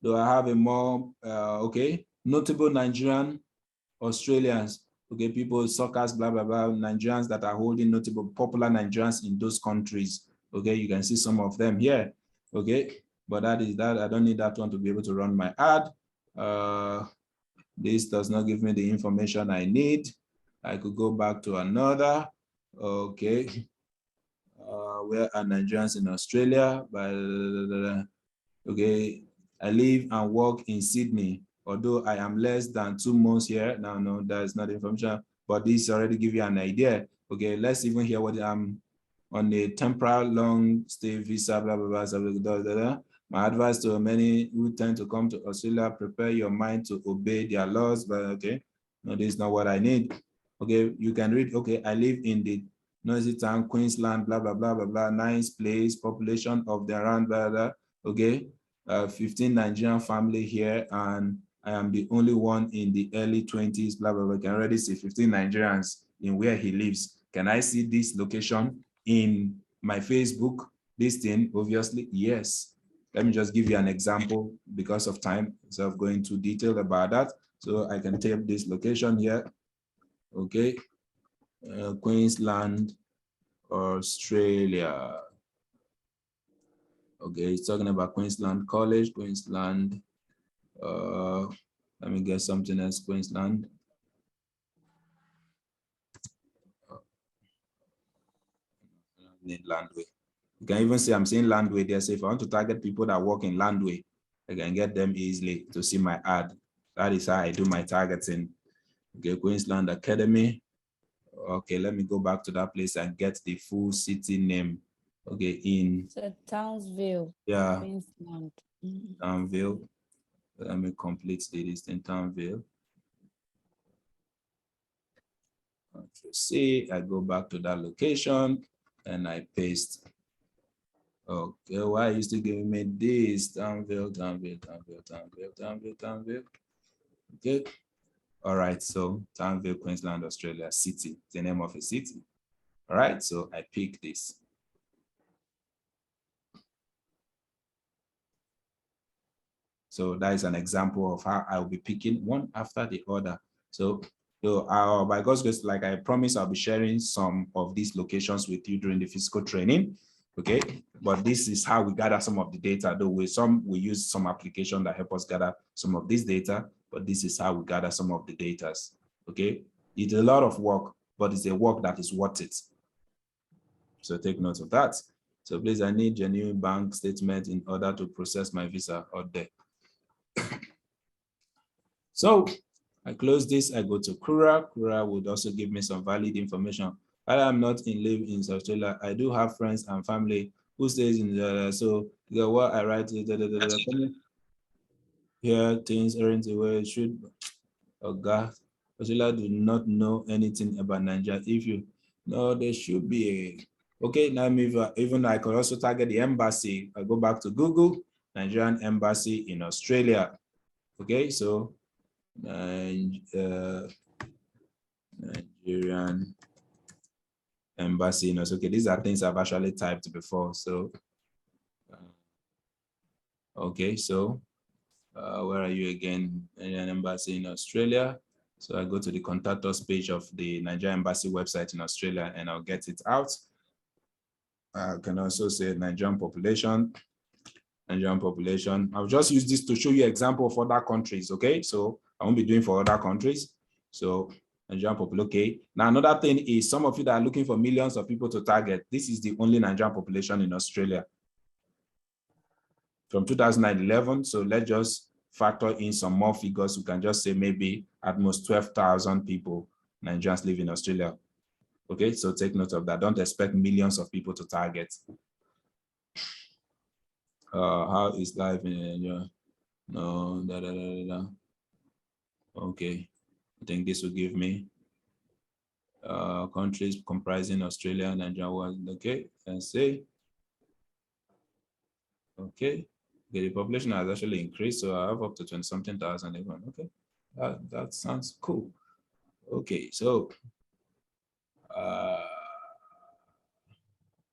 Do I have a more, okay, notable Nigerian Australians, okay, people, soccer, blah, blah, blah, Nigerians that are holding notable, popular Nigerians in those countries. Okay, you can see some of them here, okay, but that is that. I don't need that one to be able to run my ad. This does not give me the information I need. I could go back to another, okay. Where are Nigerians in Australia? Okay, I live and work in Sydney. Although I am less than 2 months here, no, that's not information, but this already give you an idea. Okay, let's even hear what I'm on a temporal long stay visa, blah, blah, blah. My advice to many who tend to come to Australia, prepare your mind to obey their laws, but okay, no, this is not what I need. Okay, you can read, okay, I live in the noisy town, Queensland, blah, blah, blah, blah, blah, nice place, population of the around, blah, blah, okay. 15 Nigerian family here, and I am the only one in the early 20s, blah, blah, blah. I can already see 15 Nigerians in where he lives. Can I see this location in my Facebook? This thing, obviously, yes. Let me just give you an example because of time, so I'm going too detailed about that. So I can take this location here, okay. Queensland, Australia. Okay, it's talking about Queensland College, Queensland. Let me get something else, Queensland. Landway. You can even see I'm saying Landway there. So if I want to target people that work in Landway, I can get them easily to see my ad. That is how I do my targeting. Okay, Queensland Academy. Okay, let me go back to that place and get the full city name. Okay, in Townsville. Yeah, Queensland. Townsville. Let me complete the list in Townsville. Okay, see, I go back to that location and I paste. Okay, why are you still giving me this? Townsville. Okay. All right, so Townsville, Queensland, Australia, city, the name of a city. All right, so I pick this. So that is an example of how I'll be picking one after the other. So by God's grace, like I promised, I'll be sharing some of these locations with you during the physical training. Okay, but this is how we gather some of the data. Though we use some application that help us gather some of this data, but this is how we gather some of the data. Okay, it's a lot of work, but it's a work that is worth it. So take note of that. So please, I need genuine bank statement in order to process my visa out there. So I close this, I go to Quora. Quora would also give me some valid information. I am not in live in Australia. I do have friends and family who stays in the, so the what I write here, things aren't the way it should. Oh God, Australia do not know anything about Nigeria. If you know, there should be a, okay, now even I could also target the embassy. I go back to Google, Nigerian embassy in Australia. Okay, so Nigerian embassy in Australia. Okay, these are things I've actually typed before. So, okay, so where are you again? Nigerian embassy in Australia. So I go to the contact us page of the Nigerian embassy website in Australia and I'll get it out. I can also say Nigerian population. I'll just use this to show you example of other countries, okay? So I won't be doing for other countries. So Nigerian population, okay. Now another thing is some of you that are looking for millions of people to target, this is the only Nigerian population in Australia from 2011. So let's just factor in some more figures. We can just say maybe at most 12,000 people, Nigerians live in Australia. Okay, so take note of that. Don't expect millions of people to target. How is life in Nigeria? No, Okay, I think this will give me countries comprising Australia, Nigeria. Okay, and say, okay, the population has actually increased, so I have up to 20-something thousand even. Okay, that sounds cool. Okay, so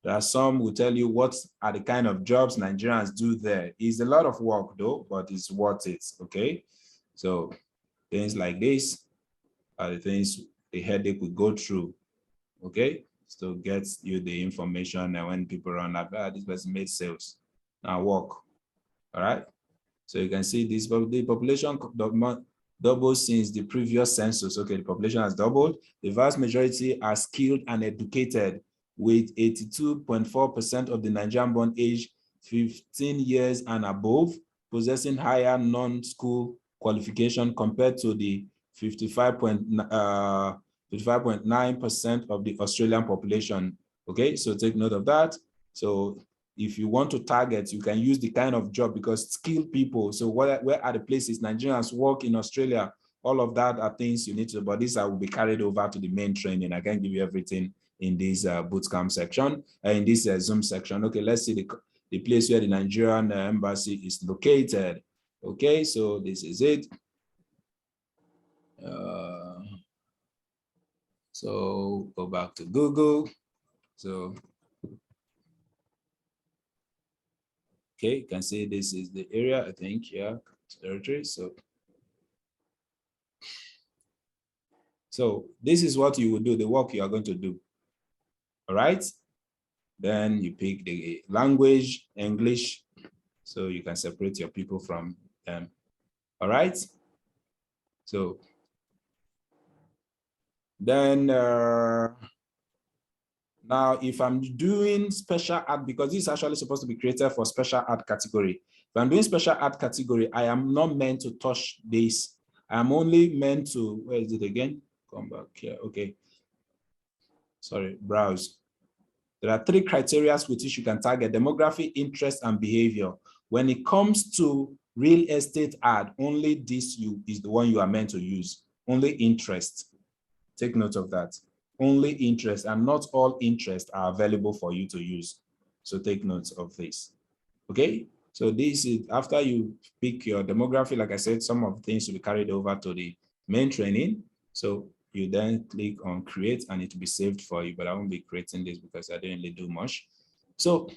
there are some who tell you what are the kind of jobs Nigerians do there. It's a lot of work though, but it's worth it, okay? So things like this are the things the headache will go through, okay? So get you the information and when people run up, this person made sales, now work, all right? So you can see this, the population doubled since the previous census. Okay, the population has doubled. The vast majority are skilled and educated, with 82.4% of the Nigerian born age 15 years and above possessing higher non-school qualification compared to the 55.9% of the Australian population. Okay, so take note of that. So if you want to target, you can use the kind of job because skilled people. So where are the places Nigerians work in Australia? All of that are things you need to, but these will be carried over to the main training. I can't give you everything in this bootcamp section, in this Zoom section. Okay, let's see the place where the Nigerian embassy is located. Okay, so this is it. So go back to Google. So, okay, you can see this is the area, I think, yeah, territory. So this is what you will do, the work you are going to do. All right. Then you pick the language, English, so you can separate your people from them. All right. So then now if I'm doing special art, because this is actually supposed to be created for special art category. If I'm doing special art category, I am not meant to touch this. I'm only meant to, where is it again? Come back here, okay. Sorry, browse. There are 3 criteria with which you can target: demography, interest, and behavior. When it comes to real estate ad, only this is the one you are meant to use. Only interest. Take note of that. Only interest, and not all interests are available for you to use. So take note of this. Okay. So this is after you pick your demography. Like I said, some of the things will be carried over to the main training. So you then click on create and it will be saved for you, but I won't be creating this because I didn't really do much. So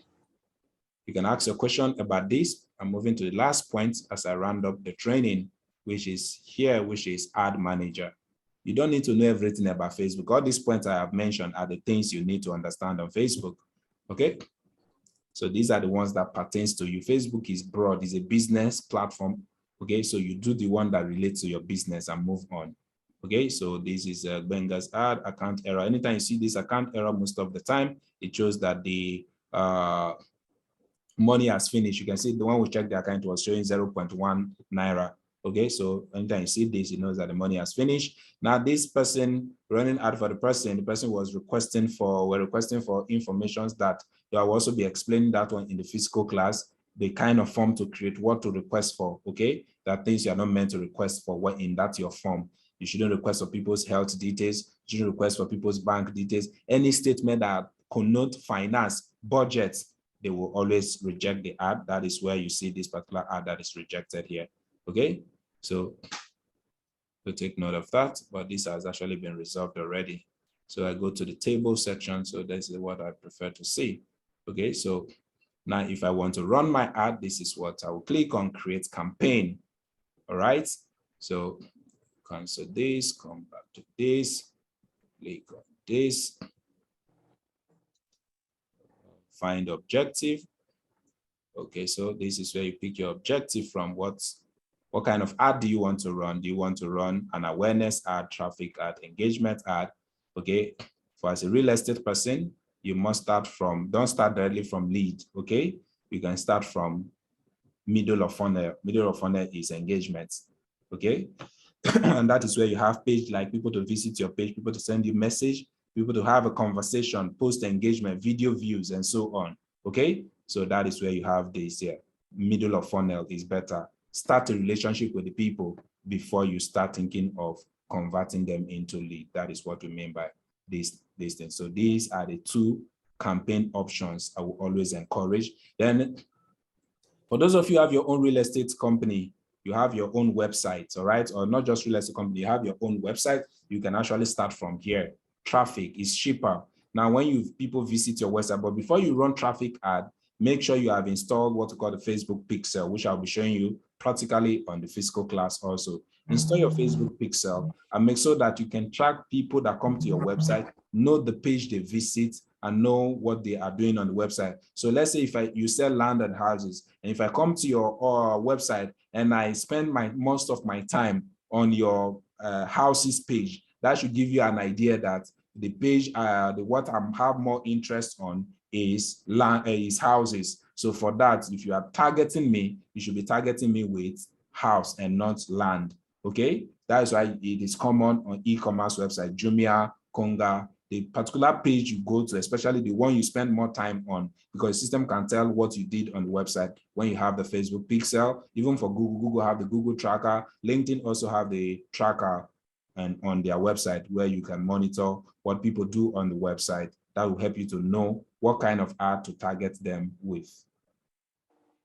you can ask your question about this. I'm moving to the last point as I round up the training, which is here, which is ad manager. You don't need to know everything about Facebook. All these points I have mentioned are the things you need to understand on Facebook, okay? So these are the ones that pertains to you. Facebook is broad, it's a business platform, okay? So you do the one that relates to your business and move on. Okay, so this is Benga's ad, account error. Anytime you see this account error, most of the time, it shows that the money has finished. You can see the one we checked the account was showing 0.1 Naira. Okay, so anytime you see this, it knows that the money has finished. Now, this person running ad for the person was requesting for, information that I will also be explaining that one in the physical class, the kind of form to create, what to request for. Okay, that things you are not meant to request for what in that your form. You shouldn't request for people's health details. You shouldn't request for people's bank details. Any statement that connote finance, budgets, they will always reject the ad. That is where you see this particular ad that is rejected here. Okay, so to take note of that, but this has actually been resolved already. So I go to the table section. So this is what I prefer to see. Okay, so now if I want to run my ad, this is what I will click on, create campaign. All right, so cancel this, come back to this, click on this, find objective. Okay, so this is where you pick your objective from. What kind of ad do you want to run? Do you want to run an awareness ad, traffic ad, engagement ad? Okay, for as a real estate person, you must start from, don't start directly from lead, okay? You can start from middle of funnel. Middle of funnel is engagement, okay? And that is where you have page, like people to visit your page, people to send you message, people to have a conversation, post engagement, video views, and so on, okay? So that is where you have this here. Middle of funnel is better. Start a relationship with the people before you start thinking of converting them into lead. That is what we mean by this thing. So these are the two campaign options I will always encourage. Then for those of you who have your own real estate company, you have your own website, all right? Or not just real estate company, you have your own website, you can actually start from here. Traffic is cheaper. Now, when people visit your website, but before you run traffic ad, make sure you have installed what we call the Facebook Pixel, which I'll be showing you practically on the physical class also. Install your Facebook Pixel and make sure that you can track people that come to your website, know the page they visit, and know what they are doing on the website. So let's say if you sell land and houses, and if I come to your website and I spend most of my time on your houses page, that should give you an idea that the page, what I have more interest on is land, is houses. So for that, if you are targeting me, you should be targeting me with house and not land. Okay, that is why it is common on e-commerce website, Jumia, Konga. The particular page you go to, especially the one you spend more time on, because the system can tell what you did on the website when you have the Facebook Pixel. Even for Google have the Google tracker. LinkedIn also have the tracker and on their website where you can monitor what people do on the website. That will help you to know what kind of ad to target them with.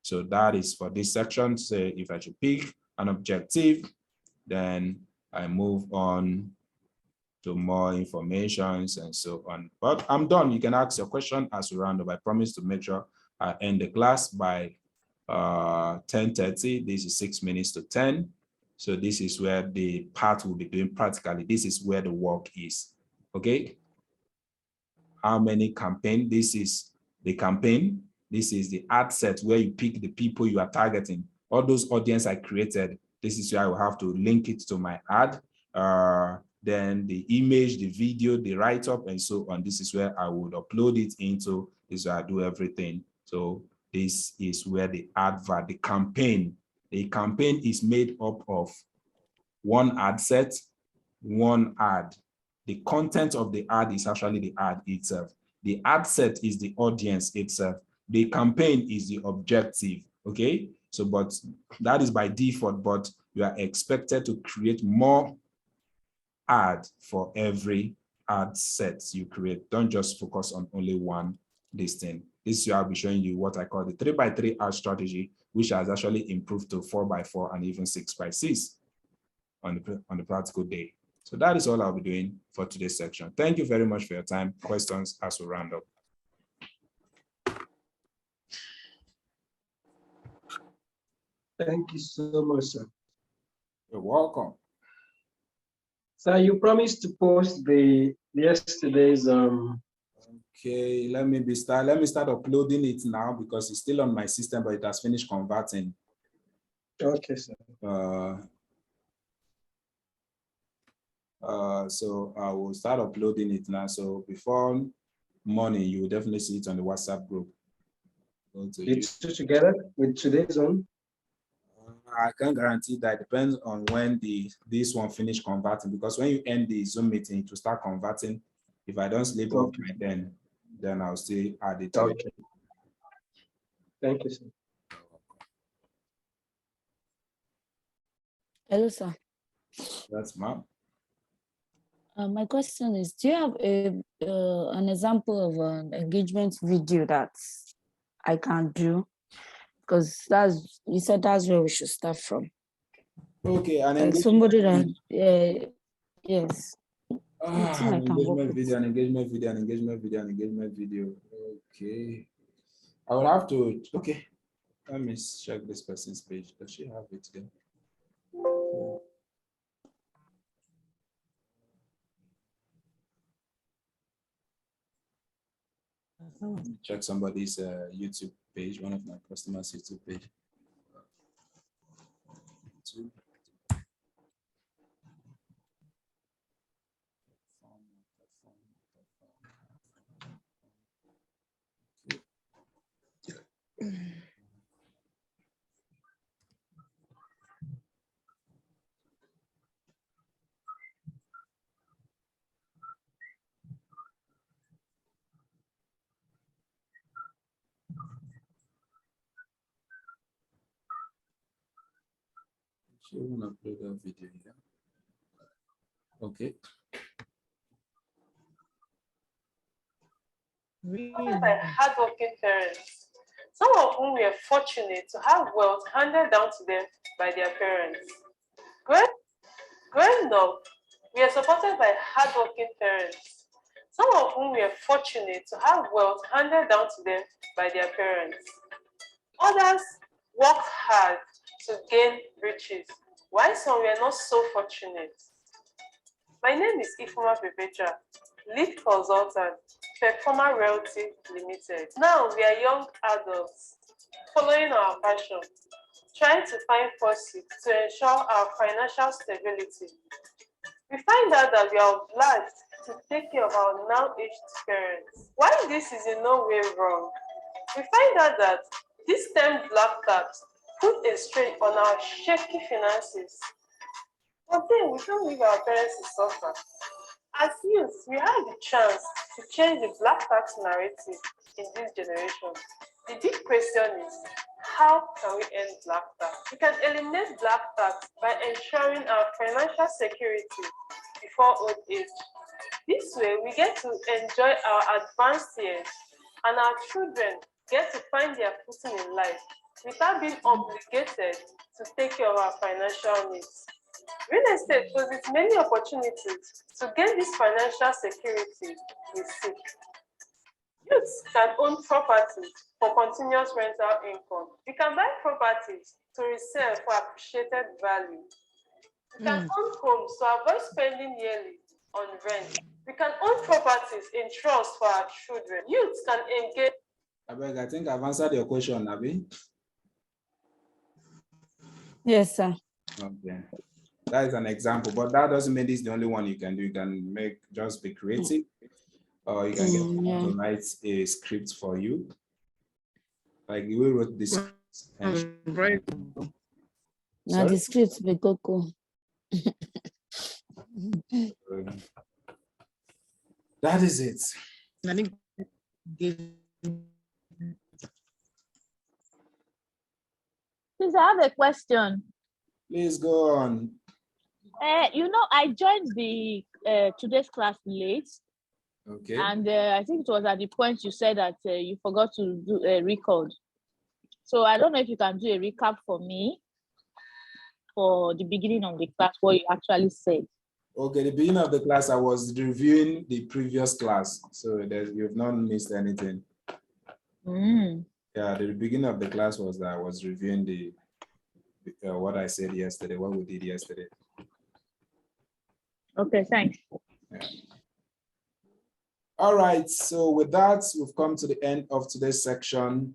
So that is for this section. So if I should pick an objective, then I move on to more informations and so on. But I'm done. You can ask your question as we round up. I promise to make sure I end the class by 10:30. This is 6 minutes to 10. So this is where the part we'll be doing practically. This is where the work is, okay? How many campaign? This is the campaign. This is the ad set where you pick the people you are targeting. All those audience I created, this is where I will have to link it to my ad. Then the image, the video, the write-up, and so on. This is where I would upload it into. This is where I do everything. So this is where the advert, the campaign is made up of one ad set, one ad. The content of the ad is actually the ad itself. The ad set is the audience itself. The campaign is the objective, okay? So, but that is by default, but you are expected to create more ad for every ad set you create. Don't just focus on only one thing. This year I'll be showing you what I call the 3x3 ad strategy, which has actually improved to 4x4 and even 6x6 on the practical day. So that is all I'll be doing for today's section. Thank you very much for your time. Questions as we round up. Thank you so much, sir. You're welcome. Sir, you promised to post the yesterday's Okay, let me start uploading it now because it's still on my system, but it has finished converting. Okay, sir. So I will start uploading it now. So before morning, you will definitely see it on the WhatsApp group. It's together with today's one. I can't guarantee that. It depends on when this one finish converting, because when you end the Zoom meeting to start converting, if I don't sleep off by then I'll still add it to it. Thank you, sir. Hello, sir. That's ma'am. My question is, do you have an example of an engagement video that I can do? Because you said that's where we should start from. Okay, and like somebody that, yes. An engagement video. Okay. I will have to, okay. Let me check this person's page. Does she have it there? Check somebody's YouTube page, one of my customers' YouTube page. She won't upload a video here. Okay. By hardworking parents, some of whom were fortunate to have wealth handed down to them by their parents. Growing up, we are supported by hardworking parents, some of whom were fortunate to have wealth handed down to them by their parents. Others worked hard to gain riches, while some were not so fortunate. My name is Ifoma Bebeja, lead consultant, Performer Realty Limited. Now we are young adults following our passion, trying to find pursuits to ensure our financial stability. We find out that we are obliged to take care of our now aged parents. While this is in no way wrong, we find out that this term black tax put a strain on our shaky finances. But then we don't leave our parents to suffer. As youth, we have the chance to change the black tax narrative in this generation. The big question is, how can we end black tax? We can eliminate black tax by ensuring our financial security before old age. This way, we get to enjoy our advanced years, and our children get to find their footing in life without being obligated to take care of our financial needs. Real estate poses many opportunities to gain this financial security we seek. Youths can own properties for continuous rental income. You can buy properties to resell for appreciated value. You can own homes to avoid spending yearly on rent. We can own properties in trust for our children. Youths can engage. I think I've answered your question, Abby. Yes, sir. Okay. That is an example, but that doesn't mean it's the only one you can do. You can just be creative, or you can get someone to write a script for you. Like we wrote this. Right. Now the script be cocoa. That is it. I think Please, I have a question. Please go on. I joined the today's class late. Okay. And I think it was at the point you said that you forgot to do a record. So I don't know if you can do a recap for me for the beginning of the class, what you actually said. Okay, the beginning of the class, I was reviewing the previous class. So you've not missed anything. Yeah, the beginning of the class was that I was reviewing the what I said yesterday, what we did yesterday. Okay, thanks. Yeah. All right, so with that, we've come to the end of today's section.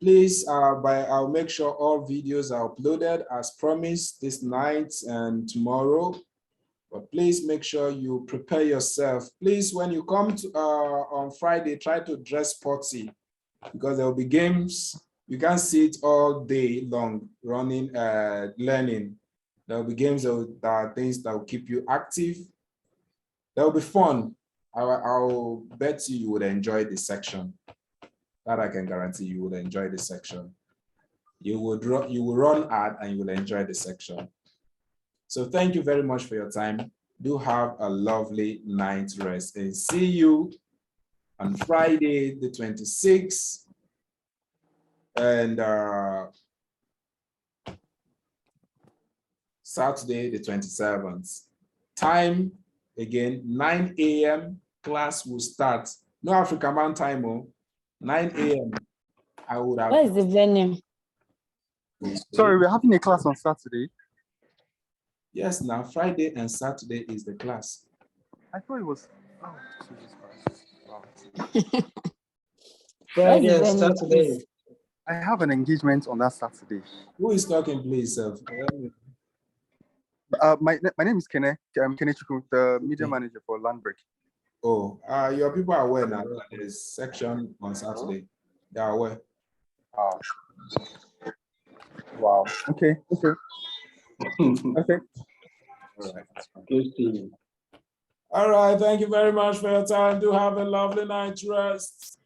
Please, I'll make sure all videos are uploaded as promised this night and tomorrow. But please make sure you prepare yourself. Please, when you come to, on Friday, try to dress sporty because there will be games. You can't sit all day long running, learning. There will be games that are things that will keep you active. There will be fun. I'll bet you would enjoy this section. That I can guarantee you would enjoy this section. You will run hard and you will enjoy the section. So thank you very much for your time. Do have a lovely night's rest and see you on Friday, the 26th and Saturday, the 27th. Time again, 9 a.m. class will start. No African man time, 9 a.m. I would have. Where is the venue? Sorry, we're having a class on Saturday. Yes, now Friday and Saturday is the class. I thought it was. Oh, Jesus Christ. Wow. Friday and venue, Saturday. please? I have an engagement on that Saturday. Who is talking, please? My name is Kene. I'm Kene Chukwu, the media manager for Landbreak. Oh, your people are aware now that there is section on Saturday. They are aware. Wow. Okay. Okay. Okay. All right. Good seeing you. All right. Thank you very much for your time. Do have a lovely night's rest.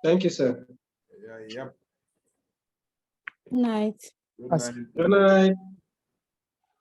Thank you, sir. Yep. Good night. Good night. Good night.